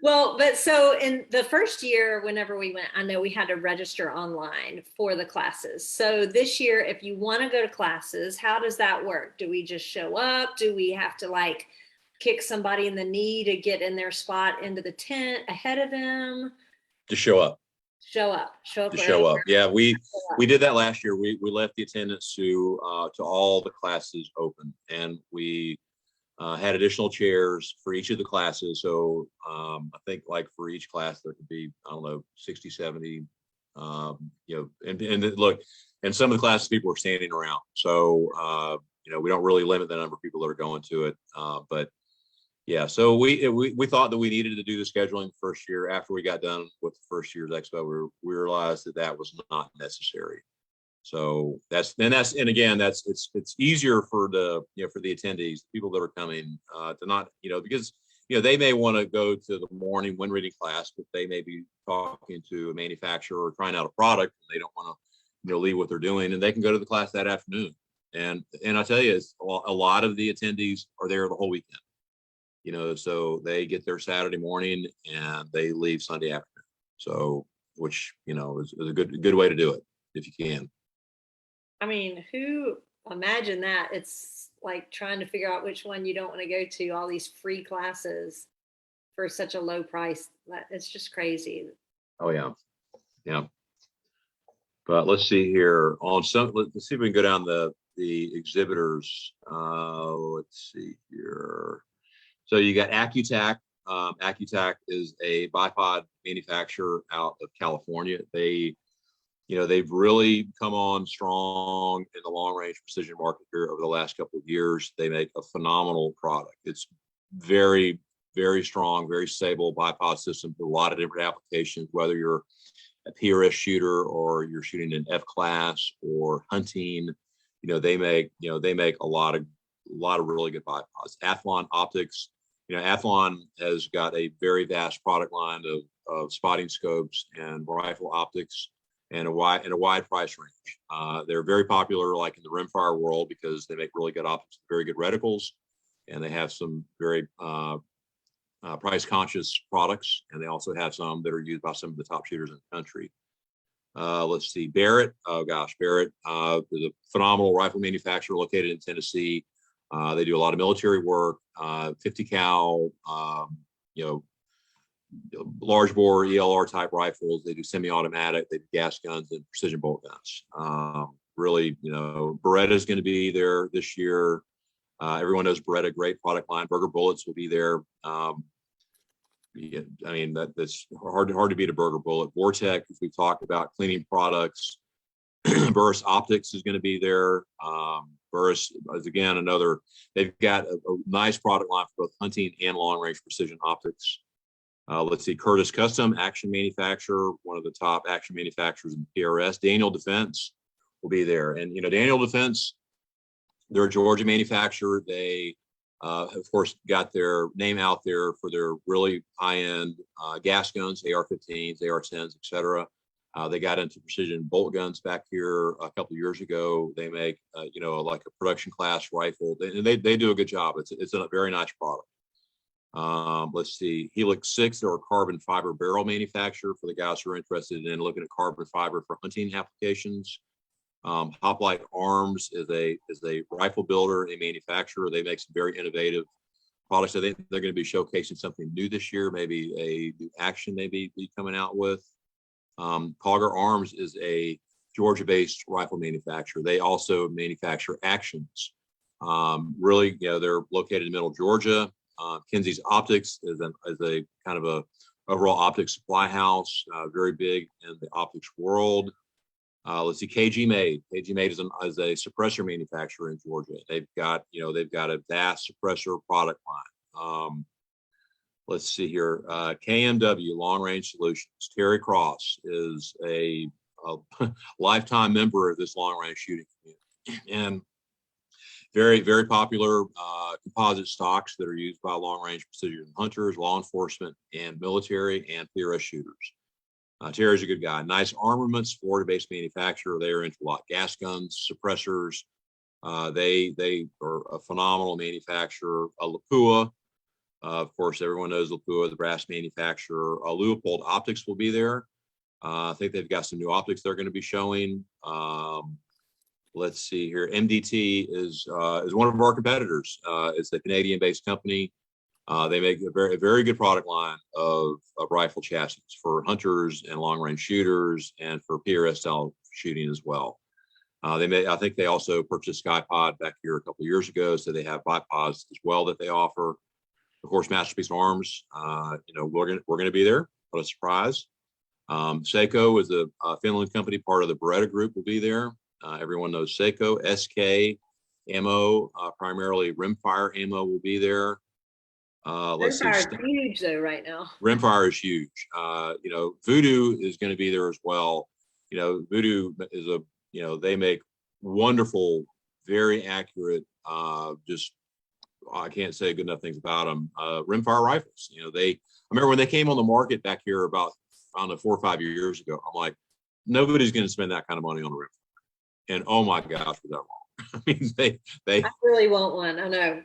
Speaker 1: Well, but so in the first year, whenever we went, I know we had to register online for the classes. So this year, if you want to go to classes, how does that work? Do we just show up? Do we have to kick somebody in the knee to get in their spot into the tent ahead of them?
Speaker 3: To show up.
Speaker 1: Show up.
Speaker 3: Yeah, we did that last year. We left the attendance to all the classes open, and we had additional chairs for each of the classes. So I think for each class there could be, I don't know, 60, 70, and look, and some of the classes people are standing around. So we don't really limit the number of people that are going to it. But yeah, so we thought that we needed to do the scheduling first year. After we got done with the first year's expo, we realized that was not necessary. So it's easier for the attendees, people that are coming to not, because they may want to go to the morning wind reading class, but they may be talking to a manufacturer or trying out a product, and they don't want to leave what they're doing, and they can go to the class that afternoon. And I tell you, a lot of the attendees are there the whole weekend. So they get there Saturday morning and they leave Sunday afternoon. So, which, is a good way to do it if you can.
Speaker 1: I mean, imagine that? It's like trying to figure out which one you don't want to go to, all these free classes for such a low price. It's just crazy.
Speaker 3: Oh yeah. Yeah. But let's see here let's see if we can go down the exhibitors. Let's see here. So you got Accutack. Accutack is a bipod manufacturer out of California. They've really come on strong in the long range precision market here over the last couple of years. They make a phenomenal product. It's very, very strong, very stable bipod system for a lot of different applications, whether you're a PRS shooter or you're shooting an F class or hunting. They make a lot of really good bipods. Athlon Optics. Athlon has got a very vast product line of spotting scopes and rifle optics and a wide price range. They're very popular in the rimfire world because they make really good optics, very good reticles, and they have some very price conscious products. And they also have some that are used by some of the top shooters in the country. Let's see, Barrett. Oh gosh, Barrett is a phenomenal rifle manufacturer located in Tennessee. They do a lot of military work, 50 cal, large bore ELR type rifles. They do semi-automatic, they do gas guns and precision bolt guns. Really, Beretta is going to be there this year. Everyone knows Beretta, great product line. Burger Bullets will be there. Yeah, I mean, that's hard to beat a burger bullet. Vortex, as we talked about, cleaning products. Burris Optics is going to be there. Burris is again another. They've got a nice product line for both hunting and long range precision optics. Let's see, Curtis Custom, action manufacturer, one of the top action manufacturers in PRS. Daniel Defense will be there, and Daniel Defense, they're a Georgia manufacturer. They of course got their name out there for their really high-end gas guns, AR-15s, AR-10s, etc. They got into precision bolt guns back here a couple of years ago. They make, like a production class rifle. They do a good job. It's a very nice product. Let's see, Helix 6, they're a carbon fiber barrel manufacturer for the guys who are interested in looking at carbon fiber for hunting applications. Hoplite Arms is a rifle builder and manufacturer. They make some very innovative products. I think they're going to be showcasing something new this year, maybe a new action maybe be coming out with. Cogger Arms is a Georgia-based rifle manufacturer. They also manufacture actions. Really, they're located in middle Georgia. Kinsey's Optics is a kind of a overall optics supply house, very big in the optics world. Let's see, KG Made. KG Made is a suppressor manufacturer in Georgia. They've got a vast suppressor product line. Let's see here, KMW Long Range Solutions. Terry Cross is a lifetime member of this long range shooting community, and very, very popular composite stocks that are used by long range precision hunters, law enforcement, and military and PRS shooters. Terry's a good guy. Nice Armaments, Florida-based manufacturer. They are into a lot gas guns, suppressors. They are a phenomenal manufacturer. Lapua, of course, everyone knows Lapua, the brass manufacturer. Leupold Optics will be there. I think they've got some new optics they're going to be showing. Let's see here. MDT is one of our competitors. It's a Canadian-based company. They make a very good product line of rifle chassis for hunters and long-range shooters, and for PRS style shooting as well. I think they also purchased SkyPod back here a couple of years ago, so they have bipods as well that they offer. Of course, Masterpiece Arms. We're gonna be there. What a surprise! Seiko is a Finland company, part of the Beretta Group, will be there. Everyone knows Seiko. SK Ammo, primarily rimfire ammo, will be there. Let's see.
Speaker 1: Rimfire is huge though right now.
Speaker 3: Rimfire is huge. Voodoo is going to be there as well. Voodoo is they make wonderful, very accurate, I can't say good enough things about them. Rimfire rifles. I remember when they came on the market back here about, I don't know, 4 or 5 years ago. I'm like, nobody's going to spend that kind of money on a rimfire. And oh my gosh, was that wrong? I mean, they. I
Speaker 1: really want one. I know.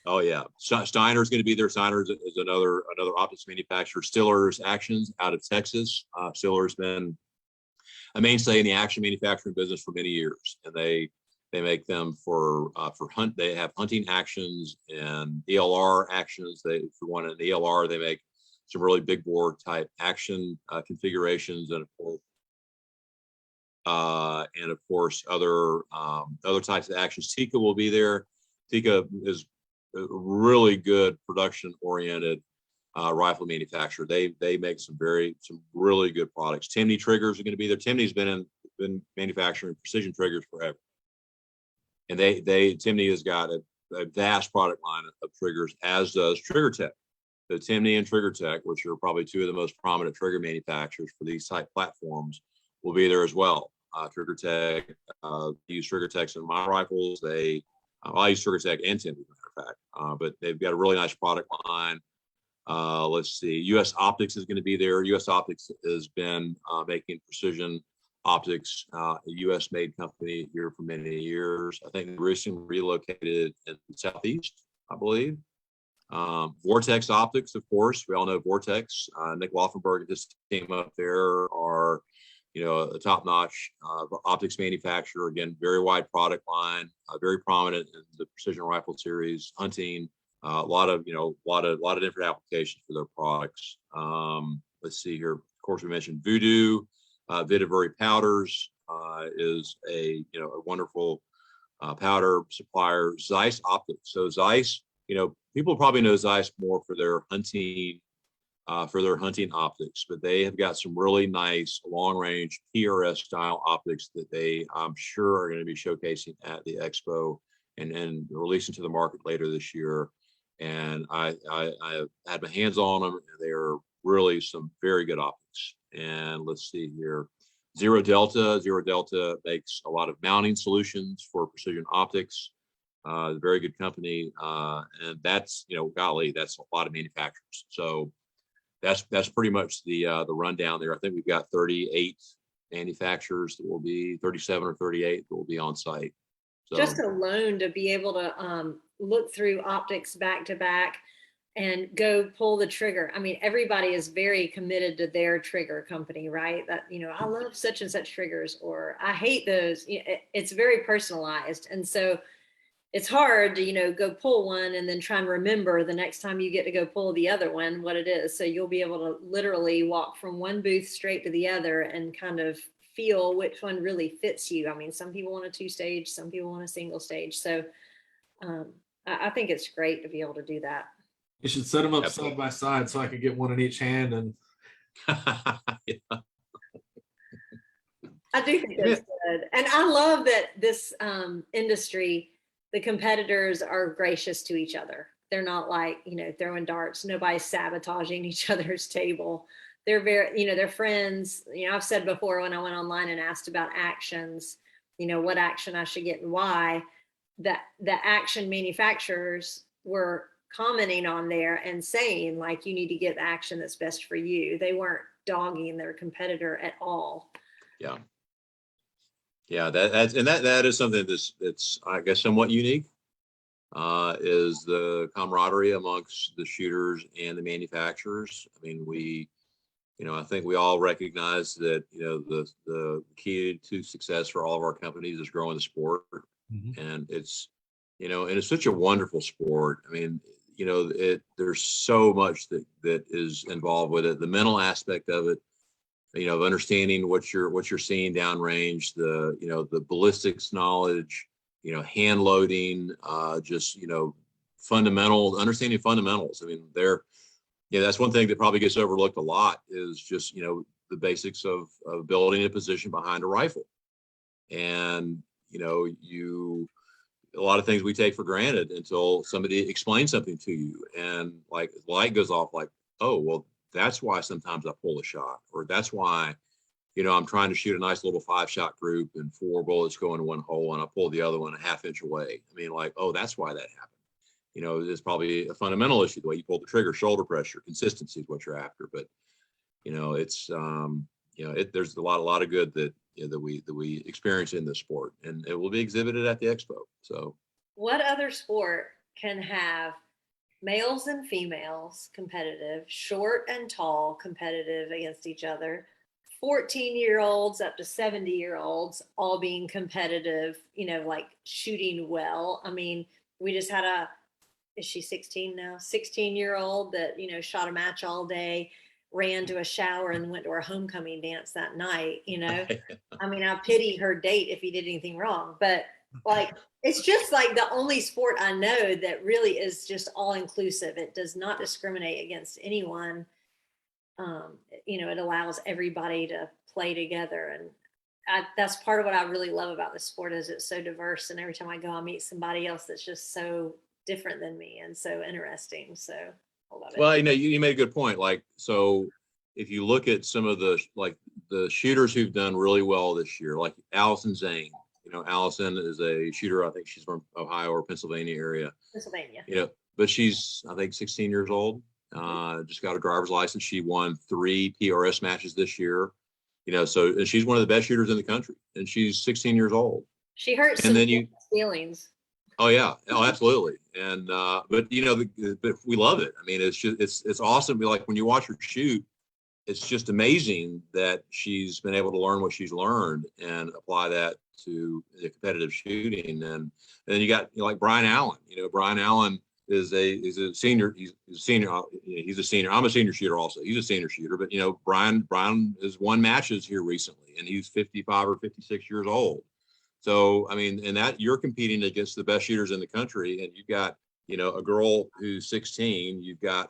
Speaker 3: Oh yeah, Steiner's going to be there. Steiner's is another optics manufacturer. Stiller's Actions out of Texas. Stiller's been a mainstay in the action manufacturing business for many years, and they make them for hunt. They have hunting actions and ELR actions. If you want an ELR, they make some really big bore type action configurations, and of course other types of actions. Tika will be there. Tika is a really good production oriented rifle manufacturer. They make some really good products. Timney triggers are going to be there. Timney's been manufacturing precision triggers forever, and Timney has got a vast product line of triggers, as does TriggerTech. So Timney and TriggerTech, which are probably two of the most prominent trigger manufacturers for these type platforms, will be there as well. TriggerTech, use TriggerTechs in my rifles. I use TriggerTech and Timney, as a matter of fact, but they've got a really nice product line. Let's see, US Optics is going to be there. US Optics has been making precision optics, a US made company here for many years. I think they recently relocated in the Southeast, I believe. Vortex Optics, of course, we all know Vortex. Nick Laufenberg and his team up there are, a top-notch optics manufacturer. Again, very wide product line, very prominent in the precision rifle series, hunting, a lot of different applications for their products. Let's see here. Of course, we mentioned Voodoo. Vitivery Powders is a wonderful powder supplier. Zeiss Optics. So Zeiss, people probably know Zeiss more for their hunting for their hunting optics, but they have got some really nice long range PRS style optics that they, I'm sure, are going to be showcasing at the Expo and releasing to the market later this year. And I have had my hands on them. And they are really some very good optics. And let's see here. Zero Delta makes a lot of mounting solutions for precision optics. Very good company. And that's, golly, that's a lot of manufacturers. So that's pretty much the rundown there. I think we've got 38 manufacturers that will be 37 or 38 that will be on site. So
Speaker 1: just alone to be able to look through optics back to back and go pull the trigger. I mean, everybody is very committed to their trigger company, right? That, I love such and such triggers, or I hate those. It's very personalized. And so it's hard to, go pull one and then try and remember the next time you get to go pull the other one, what it is. So you'll be able to literally walk from one booth straight to the other and kind of feel which one really fits you. I mean, some people want a 2-stage, some people want a single stage. So I think it's great to be able to do that.
Speaker 2: You should set them up
Speaker 3: Absolutely.
Speaker 2: side by side so I could get one in each hand. And
Speaker 3: yeah.
Speaker 1: I do think that's good. And I love that this industry, the competitors are gracious to each other. They're not like, throwing darts. Nobody's sabotaging each other's table. They're very, they're friends. I've said before when I went online and asked about actions, what action I should get and why, that the action manufacturers were commenting on there and saying, like, you need to get the action that's best for you. They weren't dogging their competitor at all.
Speaker 3: Yeah. Yeah, that is something that's I guess somewhat unique, is the camaraderie amongst the shooters and the manufacturers. I mean, I think we all recognize that, the key to success for all of our companies is growing the sport. Mm-hmm. And it's, and it's such a wonderful sport. I mean, there's so much that is involved with it. The mental aspect of it, of understanding what you're seeing downrange, the ballistics knowledge, hand loading, just, understanding fundamentals. I mean, that's one thing that probably gets overlooked a lot is just, the basics of building a position behind a rifle. And, a lot of things we take for granted until somebody explains something to you, and like the light goes off, like, oh, well, that's why sometimes I pull a shot, or that's why, I'm trying to shoot a nice little 5-shot group and 4 bullets go in one hole and I pull the other one a half inch away. I mean, like, oh, that's why that happened. It's probably a fundamental issue, the way you pull the trigger, shoulder pressure, consistency is what you're after. But, it's, there's a lot of good that we experience in this sport, and it will be exhibited at the Expo. So
Speaker 1: what other sport can have males and females competitive, short and tall competitive against each other, 14-year-olds up to 70-year-olds all being competitive, like shooting well? I mean, we just had is she 16 now? 16-year-old that, shot a match all day, ran to a shower and went to her homecoming dance that night. I mean, I pity her date if he did anything wrong, but like, it's just like the only sport I know that really is just all inclusive. It does not discriminate against anyone. It allows everybody to play together. And that's part of what I really love about the sport is it's so diverse. And every time I go, I meet somebody else that's just so different than me and so interesting. So I love it.
Speaker 3: Well, you made a good point. Like, so if you look at some of the shooters who've done really well this year, like Allison Zane, Allison is a shooter. I think she's from Ohio or Pennsylvania area.
Speaker 1: Pennsylvania.
Speaker 3: But she's, I think, 16 years old. Just got a driver's license. She won 3 PRS matches this year. So she's one of the best shooters in the country, and she's 16 years old.
Speaker 1: She hurts
Speaker 3: and
Speaker 1: some
Speaker 3: then
Speaker 1: feelings.
Speaker 3: Oh yeah, oh absolutely. And but but we love it. I mean, it's just it's awesome. Like when you watch her shoot, it's just amazing that she's been able to learn what she's learned and apply that to the competitive shooting. And then you got like Brian Allen. Brian Allen is a senior. He's a senior. He's a senior. I'm a senior shooter also. He's a senior shooter. But Brian has won matches here recently, and he's 55 or 56 years old. So, I mean, and that you're competing against the best shooters in the country, and you've got, a girl who's 16, you've got,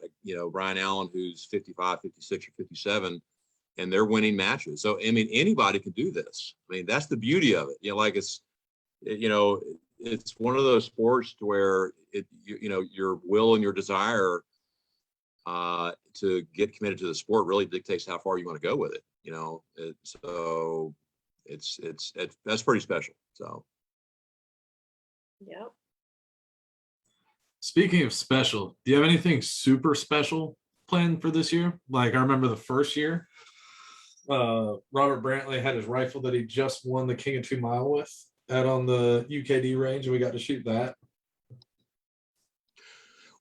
Speaker 3: Brian Allen, who's 55, 56, or 57, and they're winning matches. So, I mean, anybody can do this. I mean, that's the beauty of it. Like it's one of those sports to where your will and your desire to get committed to the sport really dictates how far you want to go with it. So that's pretty special. So.
Speaker 1: Yep.
Speaker 2: Speaking of special, do you have anything super special planned for this year? Like I remember the first year, Robert Brantley had his rifle that he just won the King of 2 Mile with out on the UKD range, and we got to shoot that.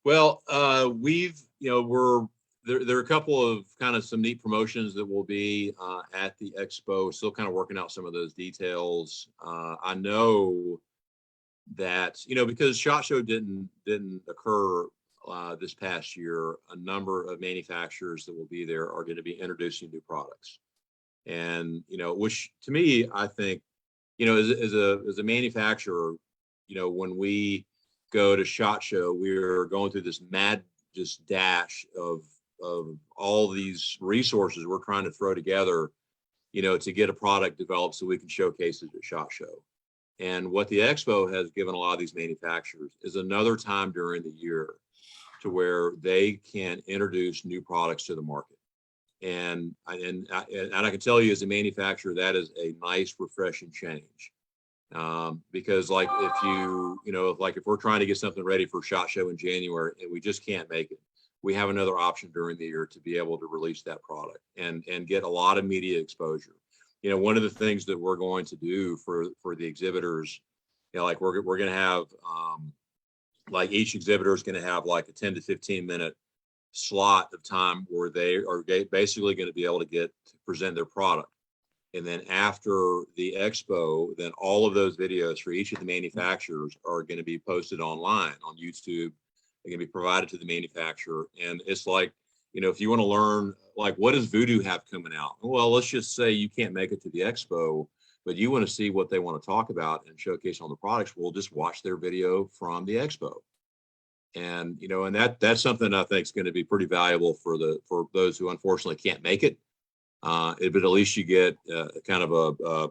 Speaker 3: Well, there are a couple of kind of some neat promotions that will be at the Expo. Still kind of working out some of those details. I know that, because SHOT Show didn't occur this past year, a number of manufacturers that will be there are going to be introducing new products. And, which to me, I think, as a manufacturer, when we go to SHOT Show, we're going through this mad just dash of all these resources we're trying to throw together, to get a product developed so we can showcase it at SHOT Show. And what the Expo has given a lot of these manufacturers is another time during the year to where they can introduce new products to the market. And I can tell you as a manufacturer, that is a nice, refreshing change. Because like if we're trying to get something ready for SHOT Show in January and we just can't make it, we have another option during the year to be able to release that product and get a lot of media exposure. One of the things that we're going to do for the exhibitors, like we're going to have, like each exhibitor is going to have like a 10 to 15 minute slot of time where they are basically going to be able to present their product. And then after the Expo, then all of those videos for each of the manufacturers are going to be posted online on YouTube. They're going to be provided to the manufacturer. And it's like, if you want to learn, like, what does Voodoo have coming out? Well, let's just say you can't make it to the Expo, but you want to see what they want to talk about and showcase on the products. We'll just watch their video from the Expo. And, and that's something I think is going to be pretty valuable for those who unfortunately can't make it. But at least you get kind of a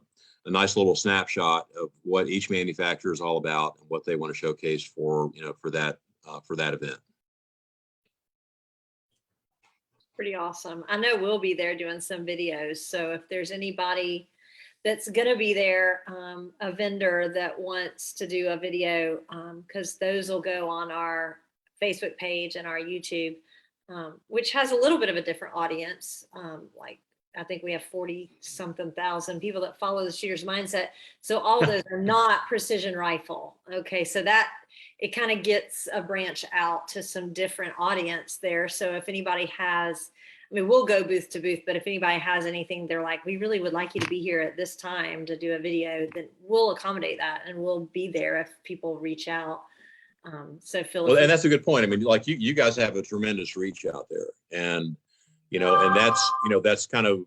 Speaker 3: nice little snapshot of what each manufacturer is all about and what they want to showcase for that event.
Speaker 1: Pretty awesome. I know we'll be there doing some videos. So if there's anybody that's going to be there, a vendor that wants to do a video, because those will go on our Facebook page and our YouTube, which has a little bit of a different audience. Like I think we have 40-something thousand people that follow the Shooter's Mindset. So all of those are not precision rifle. Okay, so that it kind of gets a branch out to some different audience there. So if anybody has, we'll go booth to booth, but if anybody has anything, they're like, we really would like you to be here at this time to do a video, then we'll accommodate that and we'll be there if people reach out. So Phil,
Speaker 3: well, and that's a good point. Like you guys have a tremendous reach out there, and and that's kind of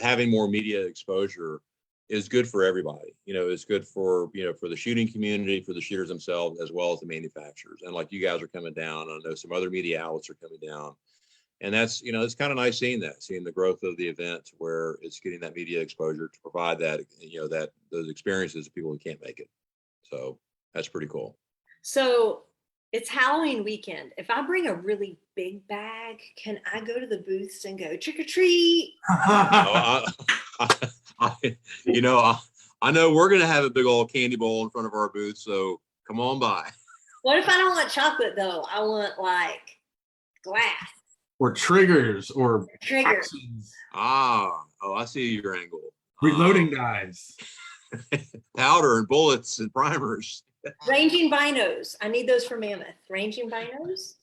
Speaker 3: having more media exposure is good for everybody. It's good for for the shooting community, for the shooters themselves, as well as the manufacturers. And like you guys are coming down, I know some other media outlets are coming down, and that's it's kind of nice seeing the growth of the event where it's getting that media exposure to provide that those experiences to people who can't make it. So that's pretty cool.
Speaker 1: So it's Halloween weekend. If I bring a really big bag, can I go to the booths and go trick or treat? I know we're going to have a big old candy bowl in front of our booth, so come on by. What if I don't want chocolate though? I want like glass.
Speaker 2: Or triggers or
Speaker 1: triggers.
Speaker 3: I see your angle.
Speaker 2: Reloading guys.
Speaker 3: Powder and bullets and primers.
Speaker 1: Ranging binos. I need those for Mammoth. Ranging binos.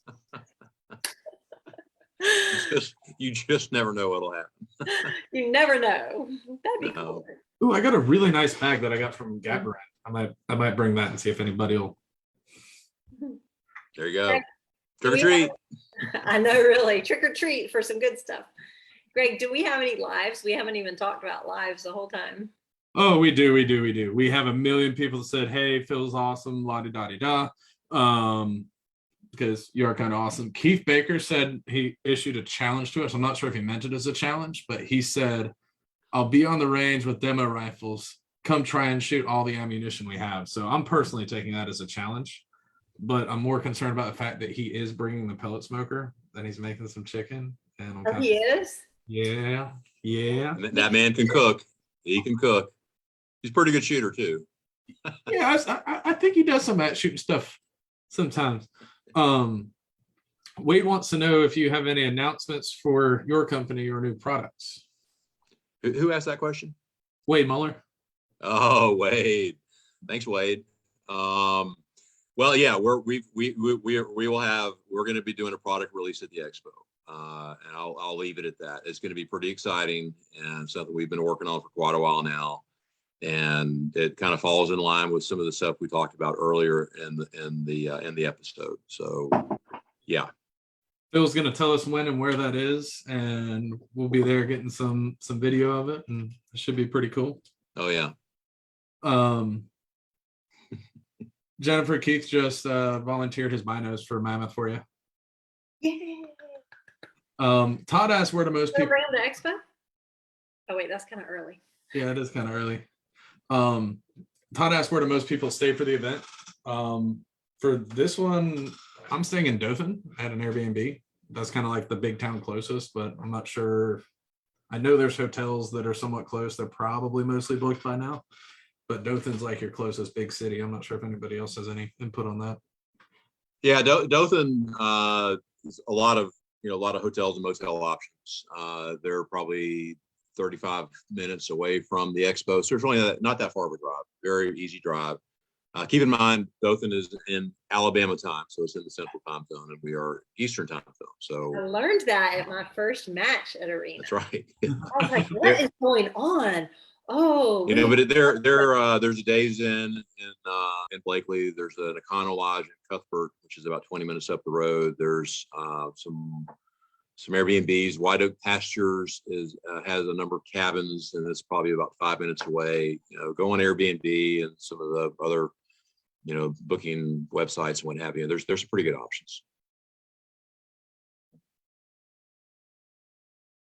Speaker 3: You just never know what'll happen.
Speaker 1: You never know. That'd be cool.
Speaker 2: Ooh, I got a really nice bag that I got from Gabriel. I might bring that and see if anybody will.
Speaker 3: There you go. Trick or treat.
Speaker 1: I know, really. Trick or treat for some good stuff. Greg, do we have any lives? We haven't even talked about lives the whole time.
Speaker 2: Oh, we do. We have a million people that said, hey, Phil's awesome, la-di-da-di-da. because you are kind of awesome. Keith Baker said he issued a challenge to us. I'm not sure if he meant it as a challenge, but he said, I'll be on the range with demo rifles. Come try and shoot all the ammunition we have. So I'm personally taking that as a challenge, but I'm more concerned about the fact that he is bringing the pellet smoker, and he's making some chicken. And I'm
Speaker 1: Oh,
Speaker 2: kind
Speaker 1: he is?
Speaker 2: yeah.
Speaker 3: And that man can cook. He can cook. He's a pretty good shooter too.
Speaker 2: Yeah, I think he does some of that shooting stuff sometimes. Wade wants to know if you have any announcements for your company or new products.
Speaker 3: Who asked that question?
Speaker 2: Wade Muller.
Speaker 3: Oh, Wade. Thanks, Wade. Well, yeah, we're going to be doing a product release at the Expo. And I'll leave it at that. It's going to be pretty exciting and something we've been working on for quite a while now. And it kind of falls in line with some of the stuff we talked about earlier in the episode. So, yeah.
Speaker 2: Phil's going to tell us when and where that is, and we'll be there getting some video of it, and it should be pretty cool.
Speaker 3: Oh yeah.
Speaker 2: Jennifer Keith just volunteered his binos for Mammoth for you.
Speaker 1: Yeah.
Speaker 2: Todd asked where do most people
Speaker 1: Around the Expo? Oh wait, that's kind of early.
Speaker 2: Yeah, it is kind of early. Todd asked where do most people stay for the event. For this one, I'm staying in Dothan at an Airbnb. That's kind of like the big town closest, but I'm not sure. I know there's hotels that are somewhat close. They're probably mostly booked by now, but Dothan's like your closest big city. I'm not sure if anybody else has any input on that.
Speaker 3: Yeah, Dothan is a lot of hotels and motel options. They're probably 35 minutes away from the Expo, so it's really not that far of a drive. Very easy drive. Keep in mind, Dothan is in Alabama time, so it's in the Central Time Zone, and we are Eastern Time Zone. So
Speaker 1: I learned that at my first match at Arena.
Speaker 3: that's right.
Speaker 1: I was like, what is going on? Oh,
Speaker 3: But there's days in Blakely. There's an Econo Lodge in Cuthbert, which is about 20 minutes up the road. There's some Airbnbs. White Oak Pastures has a number of cabins, and it's probably about 5 minutes away. Go on Airbnb and some of the other booking websites and what have you. There's some pretty good options.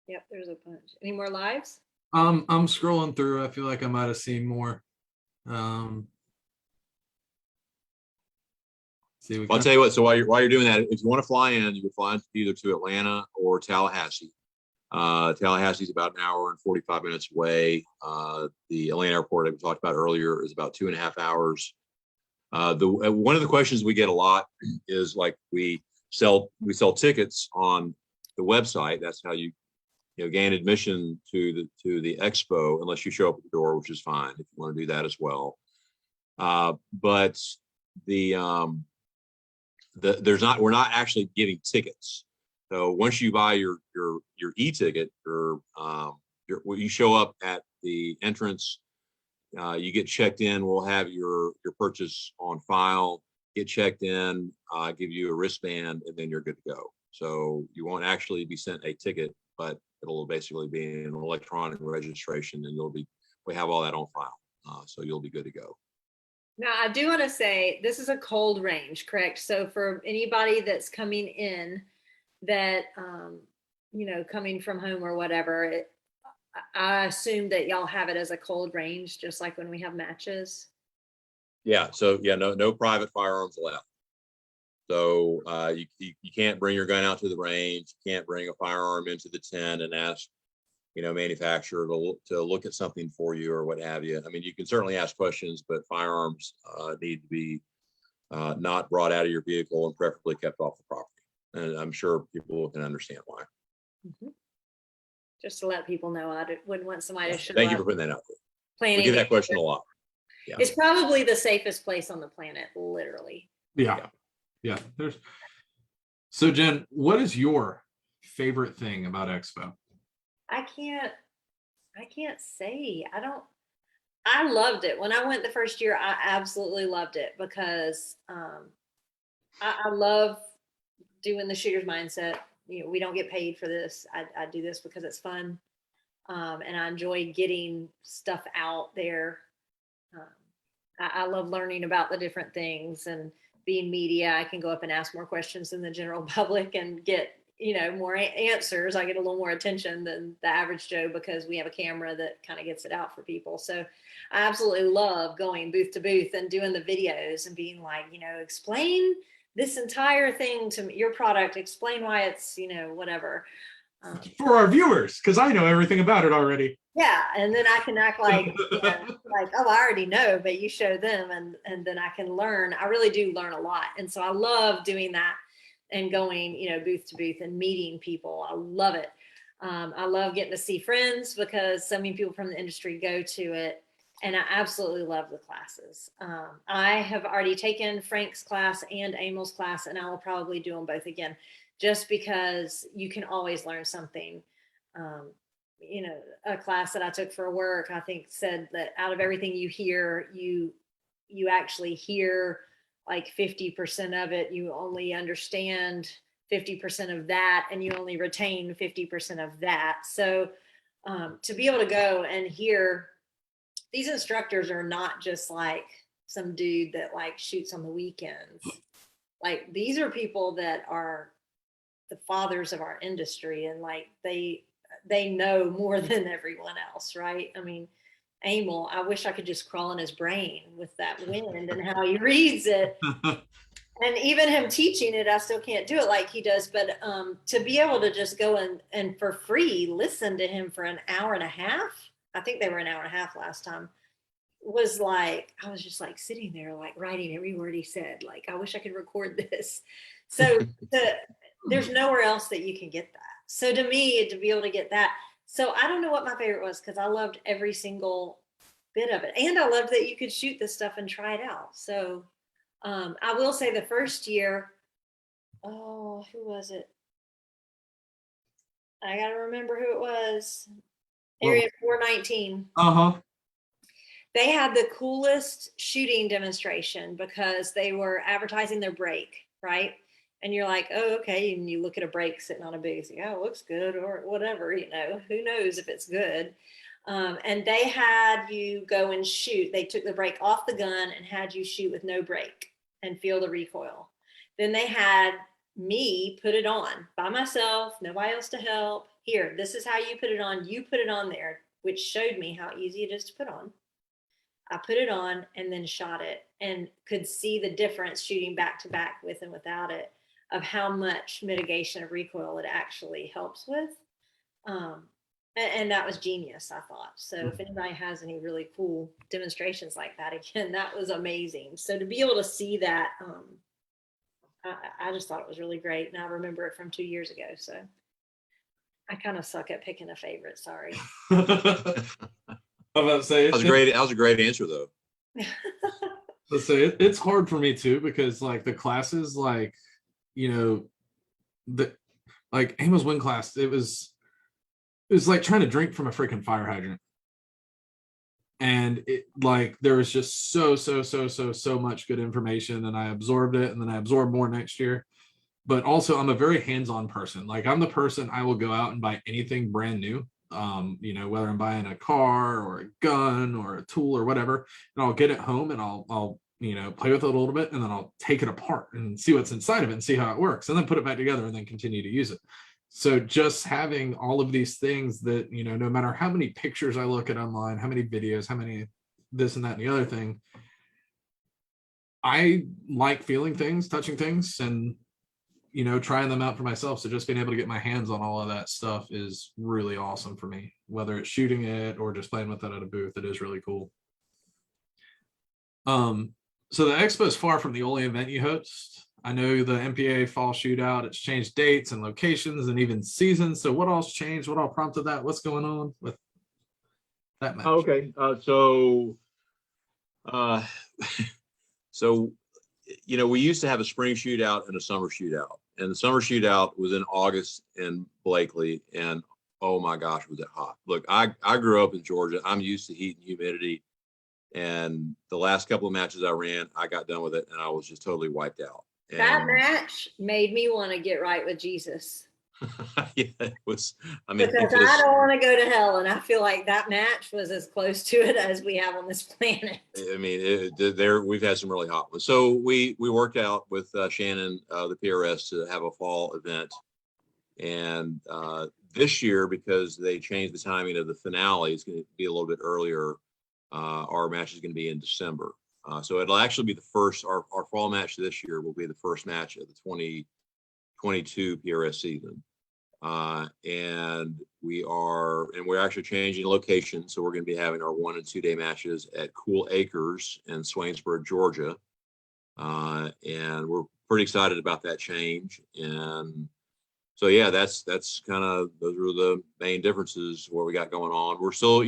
Speaker 1: Yep, there's a bunch. Any more lives?
Speaker 2: I'm scrolling through. I feel like I might have seen more.
Speaker 3: I'll tell you what. So while you're doing that, if you want to fly in, you would fly either to Atlanta or Tallahassee. Tallahassee is about an hour and 45 minutes away. The Atlanta airport that we talked about earlier is about 2.5 hours. One of the questions we get a lot is like we sell tickets on the website. That's how you gain admission to the Expo, unless you show up at the door, which is fine if you want to do that as well. But we're not actually giving tickets. So once you buy your e-ticket, when you show up at the entrance, you get checked in. We'll have your purchase on file. Get checked in, give you a wristband, and then you're good to go. So you won't actually be sent a ticket, but it'll basically be an electronic registration, and we have all that on file. So you'll be good to go.
Speaker 1: Now, I do want to say this is a cold range, correct? So for anybody that's coming in that, coming from home or whatever, I assume that y'all have it as a cold range, just like when we have matches.
Speaker 3: Yeah. So yeah, no private firearms allowed. So you can't bring your gun out to the range. You can't bring a firearm into the tent and ask, manufacturer to look at something for you or what have you. I mean, you can certainly ask questions, but firearms need to be not brought out of your vehicle and preferably kept off the property. And I'm sure people can understand why.
Speaker 1: Mm-hmm. Just to let people know, I wouldn't want somebody to show
Speaker 3: Thank you
Speaker 1: up
Speaker 3: for putting that out there.
Speaker 1: planning.
Speaker 3: We get that question a lot. Yeah.
Speaker 1: It's probably the safest place on the planet, literally.
Speaker 2: Yeah. So Jen, what is your favorite thing about Expo?
Speaker 1: I can't say. I loved it. When I went the first year, I absolutely loved it because I love doing the shooter's mindset. We don't get paid for this. I do this because it's fun. And I enjoy getting stuff out there. I love learning about the different things and being media, I can go up and ask more questions than the general public and get, more answers. I get a little more attention than the average Joe because we have a camera that kind of gets it out for people. So I absolutely love going booth to booth and doing the videos and being like, explain this entire thing to your product, explain why it's, whatever.
Speaker 2: For our viewers, because I know everything about it already.
Speaker 1: Yeah, and then I can act like, like, oh, I already know, but you show them, and then I can learn. I really do learn a lot, and so I love doing that and going, booth to booth and meeting people. I love it. I love getting to see friends because so many people from the industry go to it, and I absolutely love the classes. I have already taken Frank's class and Emil's class, and I will probably do them both again, just because you can always learn something. A class that I took for work, I think said that out of everything you hear, you actually hear like 50% of it. You only understand 50% of that, and you only retain 50% of that. So to be able to go and hear, these instructors are not just like some dude that like shoots on the weekends. Like, these are people that are the fathers of our industry, and like they know more than everyone else, right? I mean, Emil, I wish I could just crawl in his brain with that wind and how he reads it. And even him teaching it, I still can't do it like he does. But to be able to just go and for free listen to him for an hour and a half, I think they were an hour and a half last time, was like, I was just like sitting there, like writing every word he said. Like, I wish I could record this. So there's nowhere else that you can get that. So to me, to be able to get that. So I don't know what my favorite was, because I loved every single bit of it. And I loved that you could shoot this stuff and try it out. So I will say the first year, oh, who was it? I got to remember who it was. Area 419.
Speaker 2: Uh-huh.
Speaker 1: They had the coolest shooting demonstration because they were advertising their break, right? And you're like, oh, okay. And you look at a break sitting on a booth, you go, oh, it looks good, or whatever, who knows if it's good. And they had you go and shoot. They took the break off the gun and had you shoot with no break and feel the recoil. Then they had me put it on by myself, nobody else to help. Here, this is how you put it on. You put it on there, which showed me how easy it is to put on. I put it on and then shot it, and could see the difference shooting back to back with and without it, of how much mitigation of recoil it actually helps with. And that was genius, I thought. So if anybody has any really cool demonstrations like that, again, that was amazing. So to be able to see that, I just thought it was really great. And I remember it from 2 years ago. So I kind of suck at picking a favorite. Sorry.
Speaker 2: I'm about to say
Speaker 3: That was great. That was a great answer, though.
Speaker 2: Let's say it's hard for me too, because like the classes, like, the like Amos Wing class, it was like trying to drink from a freaking fire hydrant. And it, like, there was just so much good information, and I absorbed it, and then I absorbed more next year. But also, I'm a very hands-on person. Like, I'm the person, I will go out and buy anything brand new. Whether I'm buying a car or a gun or a tool or whatever, and I'll get it home and I'll play with it a little bit, and then I'll take it apart and see what's inside of it and see how it works, and then put it back together and then continue to use it. So just having all of these things that, no matter how many pictures I look at online, how many videos, how many this and that and the other thing, I like feeling things, touching things, and trying them out for myself. So just being able to get my hands on all of that stuff is really awesome for me, whether it's shooting it or just playing with it at a booth. It is really cool. So the Expo is far from the only event you host. I know the MPA Fall Shootout, it's changed dates and locations and even seasons. So what all's changed? What all prompted that? What's going on with that match?
Speaker 3: Okay, so we used to have a spring shootout and a summer shootout, and the summer shootout was in August in Blakely, and oh my gosh, was it hot. Look, I grew up in Georgia. I'm used to heat and humidity, and the last couple of matches I ran, I got done with it and I was just totally wiped out. And
Speaker 1: that match made me want to get right with Jesus.
Speaker 3: Yeah, it was. I mean,
Speaker 1: Because I don't want to go to hell, and I feel like that match was as close to it as we have on this planet.
Speaker 3: I mean, we've had some really hot ones. So we worked out with Shannon, the PRS, to have a fall event, and this year, because they changed the timing of the finale, it's going to be a little bit earlier. Our match is going to be in December, so it'll actually be the first. Our fall match this year will be the first match of the 2022 PRS season. And we're actually changing location. So we're going to be having our 1 and 2 day matches at Cool Acres in Swainsburg, Georgia. And we're pretty excited about that change. And so, yeah, that's kind of, those are the main differences what we got going on. We're still,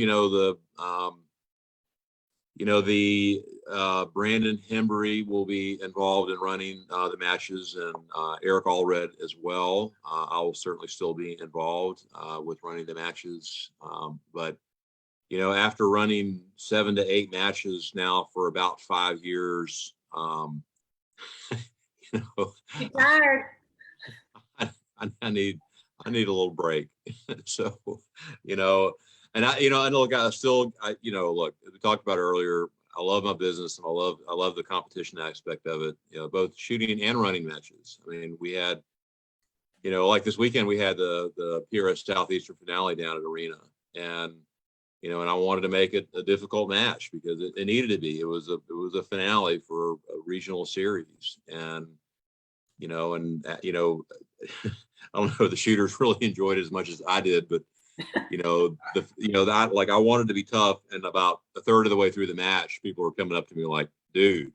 Speaker 3: Brandon Hembury will be involved in running the matches, and Eric Allred as well. I will certainly still be involved with running the matches. But, after running 7 to 8 matches now for about 5 years,
Speaker 1: You're tired.
Speaker 3: I need a little break. So, and look, look, we talked about earlier, I love my business, and I love the competition aspect of it, both shooting and running matches. I mean, we had, like this weekend, we had the PRS Southeastern finale down at Arena, and, and I wanted to make it a difficult match because it needed to be. It was a finale for a regional series, and, I don't know if the shooters really enjoyed it as much as I did, but that, I wanted to be tough, and about a third of the way through the match, people were coming up to me like, dude,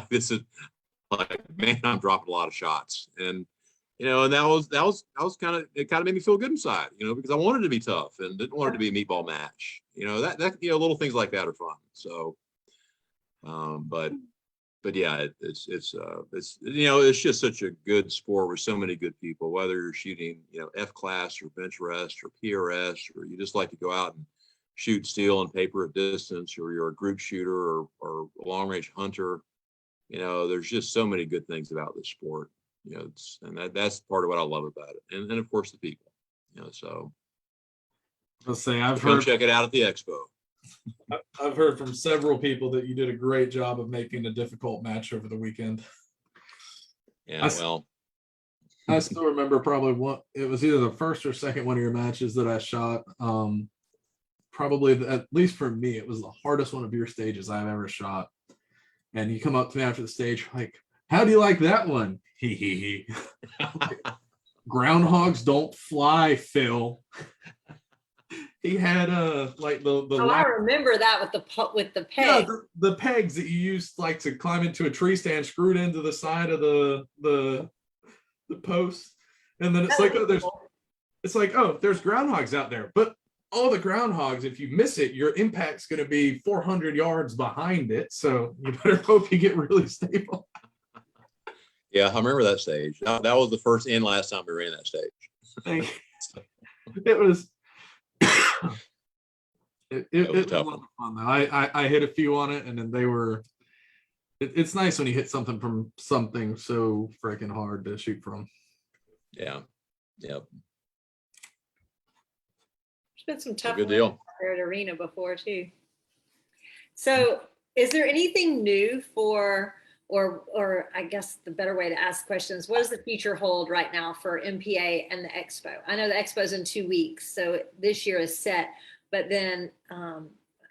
Speaker 3: this is like, man, I'm dropping a lot of shots. And, and that was kind of, it kind of made me feel good inside, because I wanted to be tough and didn't want it to be a meatball match, that little things like that are fun. So, but yeah, it's just such a good sport with so many good people, whether you're shooting, F class or bench rest or PRS, or you just like to go out and shoot steel and paper at distance, or you're a group shooter or a long range hunter. There's just so many good things about this sport, that's part of what I love about it. And of course the people, so
Speaker 2: I'll say
Speaker 3: come check it out at the Expo.
Speaker 2: I've heard from several people that you did a great job of making a difficult match over the weekend.
Speaker 3: Yeah,
Speaker 2: I still remember probably it was either the first or second one of your matches that I shot. Probably, at least for me, it was the hardest one of your stages I've ever shot. And you come up to me after the stage like, how do you like that one? He. Groundhogs don't fly, Phil. He had
Speaker 1: I remember that with the peg.
Speaker 2: Yeah, the pegs that you used to climb into a tree stand screwed into the side of the post, and then it's there's groundhogs out there, but all the groundhogs, if you miss it, your impact's going to be 400 yards behind it, so you better hope you get really stable.
Speaker 3: Yeah, I remember that stage. That was the first and last time we ran that stage.
Speaker 2: It was. It was a lot of fun though. I hit a few on it, and then they were. It's nice when you hit something from something so freaking hard to shoot from.
Speaker 3: Yeah. Yep.
Speaker 1: There's been some tough
Speaker 3: good deal
Speaker 1: at Arena before too. So, is there anything new for, or I guess the better way to ask questions, what does the future hold right now for MPA and the Expo? I know the Expo is in 2 weeks, so this year is set. But then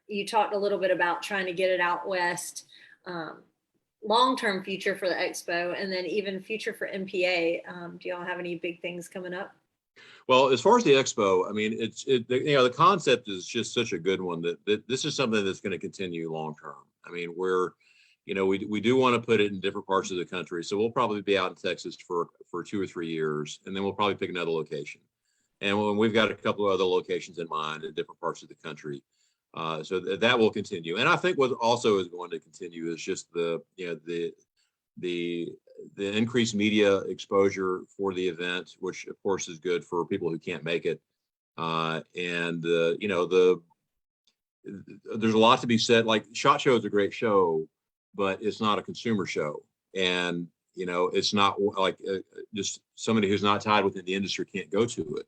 Speaker 1: you talked a little bit about trying to get it out west, long-term future for the Expo, and then even future for MPA. Do y'all have any big things coming up?
Speaker 3: Well, as far as the Expo, I mean, the concept is just such a good one that this is something that's going to continue long-term. I mean, we do want to put it in different parts of the country. So we'll probably be out in Texas for 2 or 3 years, and then we'll probably pick another location. And we've got a couple of other locations in mind in different parts of the country. So that will continue. And I think what also is going to continue is just the increased media exposure for the event, which of course is good for people who can't make it. There's a lot to be said. Like SHOT Show is a great show, but it's not a consumer show. And it's not like just somebody who's not tied within the industry can't go to it.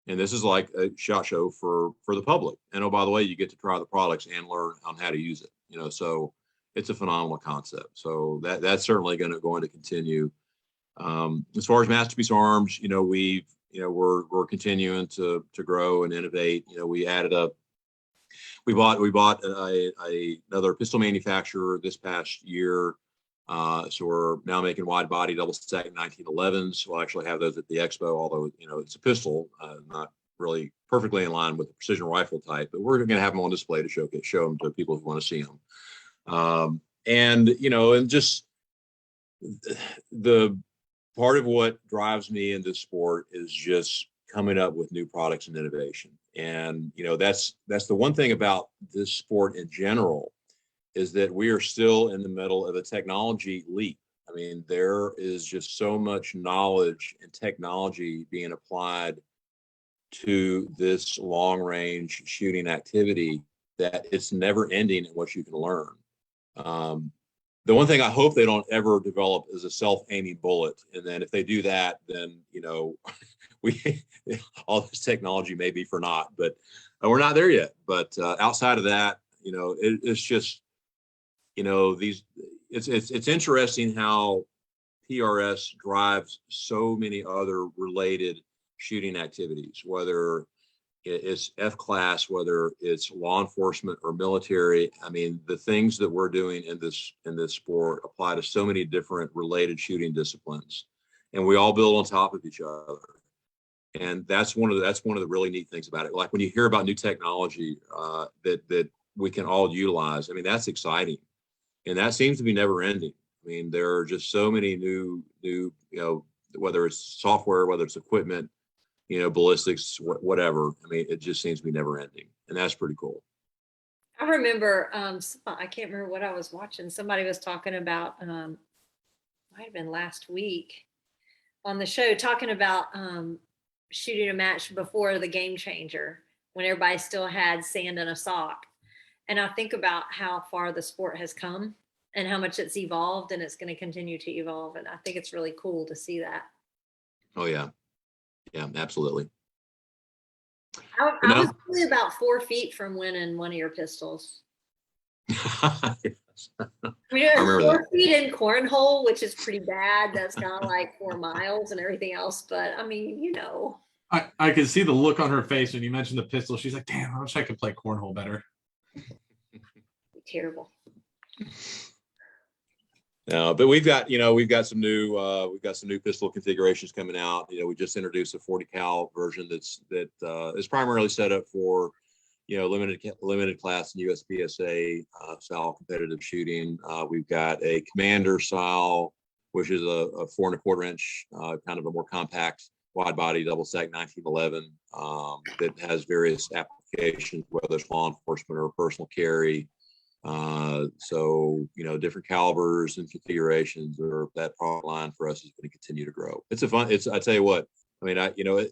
Speaker 3: And this is like a SHOT Show for the public. And oh, by the way, you get to try the products and learn on how to use it. So it's a phenomenal concept. So that's certainly going to continue. As far as Masterpiece Arms, we're continuing to grow and innovate. We bought another pistol manufacturer this past year. So we're now making wide body double stack 1911s. We'll actually have those at the Expo, although, it's a pistol, not really perfectly in line with the precision rifle type, but we're going to have them on display to show them to people who want to see them. And just the part of what drives me in this sport is just coming up with new products and innovation. And, that's the one thing about this sport in general, is that we are still in the middle of a technology leap. I mean, there is just so much knowledge and technology being applied to this long range shooting activity that it's never ending in what you can learn. The one thing I hope they don't ever develop is a self-aiming bullet. And then if they do that, then, we all this technology may be for naught, but we're not there yet. But outside of that, it's just, it's interesting how PRS drives so many other related shooting activities, whether it's F-class, whether it's law enforcement or military. I mean, the things that we're doing in this sport apply to so many different related shooting disciplines, and we all build on top of each other. And that's one of the really neat things about it. Like when you hear about new technology that we can all utilize, I mean, that's exciting. And that seems to be never ending. I mean, there are just so many new, whether it's software, whether it's equipment, ballistics, whatever. I mean, it just seems to be never ending. And that's pretty cool.
Speaker 1: I remember, I can't remember what I was watching. Somebody was talking about, might have been last week on the show, talking about shooting a match before the Game Changer, when everybody still had sand in a sock. And I think about how far the sport has come and how much it's evolved, and it's going to continue to evolve. And I think it's really cool to see that.
Speaker 3: Oh, yeah. Yeah, absolutely.
Speaker 1: I was only about 4 feet from winning one of your pistols.
Speaker 3: Yes.
Speaker 1: I mean,
Speaker 3: I remember
Speaker 1: 4 feet in cornhole, which is pretty bad. That's kind of like 4 miles and everything else. But I mean,
Speaker 2: I could see the look on her face when you mentioned the pistol. She's like, damn, I wish I could play cornhole better.
Speaker 1: Terrible.
Speaker 3: No, but we've got some new pistol configurations coming out. We just introduced a 40 cal version that is primarily set up for, limited class and USPSA style competitive shooting. We've got a commander style, which is a 4¼ inch, kind of a more compact wide body double stack 1911 that has various applications, whether it's law enforcement or personal carry. So, different calibers and configurations, or that product line for us is going to continue to grow. I tell you what, I mean, the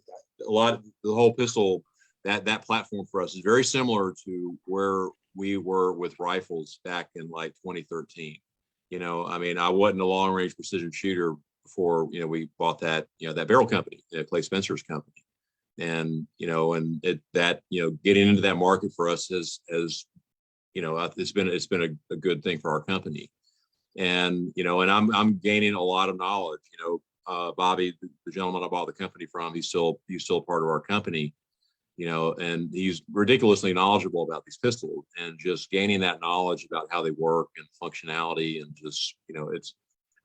Speaker 3: whole pistol, that platform for us is very similar to where we were with rifles back in like 2013. I mean, I wasn't a long range precision shooter before, we bought that barrel company, Clay Spencer's company. And, getting into that market for us has it's been a good thing for our company. And, and I'm gaining a lot of knowledge. Bobby, the gentleman I bought the company from, he's still part of our company, and he's ridiculously knowledgeable about these pistols, and just gaining that knowledge about how they work and functionality, and just, a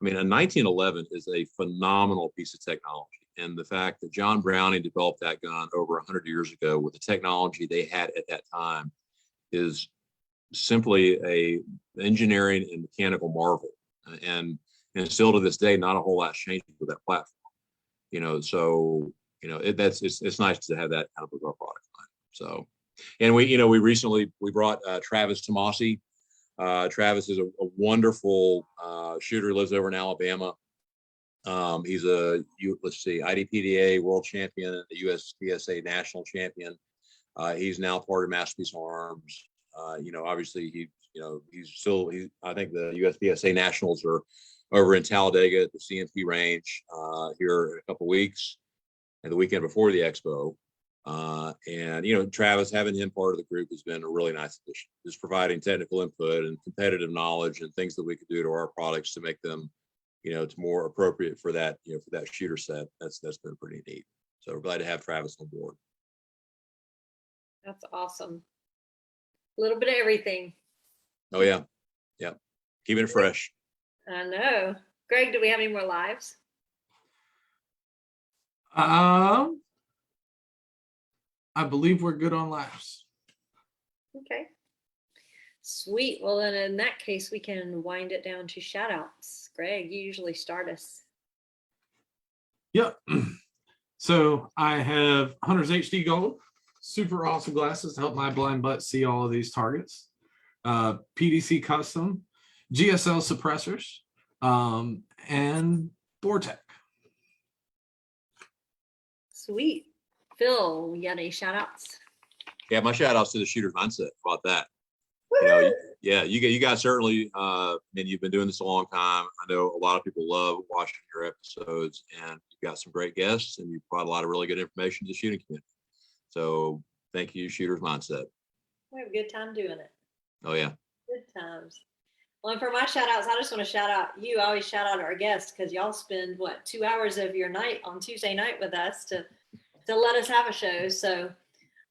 Speaker 3: 1911 is a phenomenal piece of technology. And the fact that John Browning developed that gun over 100 years ago with the technology they had at that time is simply a engineering and mechanical marvel, and still to this day, not a whole lot's changed with that platform. So it's nice to have that kind of a product line. So, and we recently brought Travis Tomasi. Travis is a wonderful shooter, lives over in Alabama. He's IDPDA world champion, the USPSA national champion. He's now part of Masterpiece Arms. Obviously I think the USPSA nationals are over in Talladega at the CNP range here in a couple weeks, and the weekend before the expo. And Travis, having him part of the group has been a really nice addition, just providing technical input and competitive knowledge and things that we could do to our products to make them, it's more appropriate for that, for that shooter set. That's been pretty neat. So we're glad to have Travis on board.
Speaker 1: That's awesome. A little bit of everything.
Speaker 3: Oh yeah. Yeah. Keeping it fresh.
Speaker 1: I know. Greg, do we have any more lives?
Speaker 2: I believe we're good on lives.
Speaker 1: Okay. Sweet. Well, then in that case, we can wind it down to shout outs. Greg, you usually start us.
Speaker 2: Yep. So I have Hunter's HD Gold, super awesome glasses to help my blind butt see all of these targets. PDC Custom, GSL suppressors, and Vortec.
Speaker 1: Sweet. Phil, you got any shout outs?
Speaker 3: Yeah, my shout outs to the Shooter's Mindset about that.
Speaker 1: Woo-hoo!
Speaker 3: You guys certainly, you've been doing this a long time. I know a lot of people love watching your episodes, and you've got some great guests, and you provide a lot of really good information to the shooting community. So thank you, Shooter's Mindset.
Speaker 1: We have a good time doing it.
Speaker 3: Oh yeah.
Speaker 1: Good times. Well, and for my shout outs, I just want to shout out you. I always shout out our guests because y'all spend 2 hours of your night on Tuesday night with us to let us have a show. So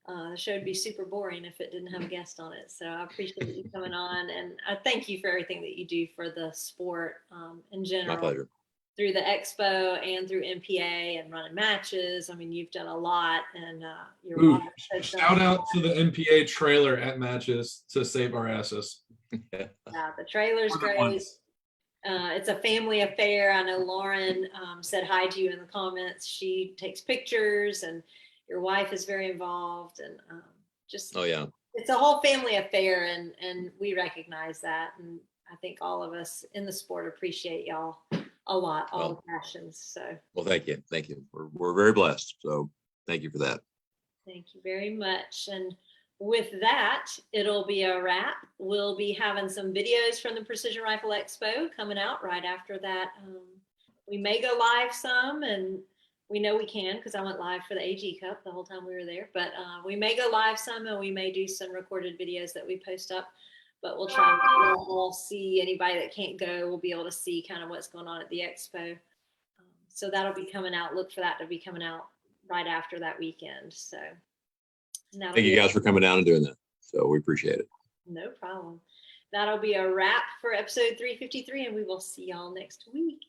Speaker 1: the show would be super boring if it didn't have a guest on it. So I appreciate you coming on, and I thank you for everything that you do for the sport in general.
Speaker 3: My pleasure.
Speaker 1: Through the expo and through MPA and running matches. I mean, you've done a lot, and your
Speaker 2: Ooh,
Speaker 1: wife has done
Speaker 2: shout
Speaker 1: a
Speaker 2: out
Speaker 1: lot.
Speaker 2: to the MPA trailer at matches to save our asses.
Speaker 1: Yeah, the trailer's
Speaker 2: More than
Speaker 1: great.
Speaker 2: once.
Speaker 1: It's a family affair. I know Lauren said hi to you in the comments. She takes pictures, and your wife is very involved, and
Speaker 3: Oh yeah.
Speaker 1: it's a whole family affair, and we recognize that. And I think all of us in the sport appreciate y'all a lot, all the passions. So
Speaker 3: Well, thank you. We're very blessed. So thank you for that.
Speaker 1: thank you very much. And with that, it'll be a wrap. We'll be having some videos from the Precision Rifle Expo coming out right after that. We may go live some, and we know we can because I went live for the AG Cup the whole time we were there. But we may go live some, and we may do some recorded videos that we post up. But we'll try and let you all see. Anybody that can't go will be able to see kind of what's going on at the expo. So that'll be coming out. Look for that to be coming out right after that weekend. So
Speaker 3: Thank you guys for coming down and doing that. So we appreciate it.
Speaker 1: No problem. That'll be a wrap for episode 353, and we will see y'all next week.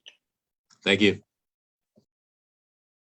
Speaker 3: Thank you.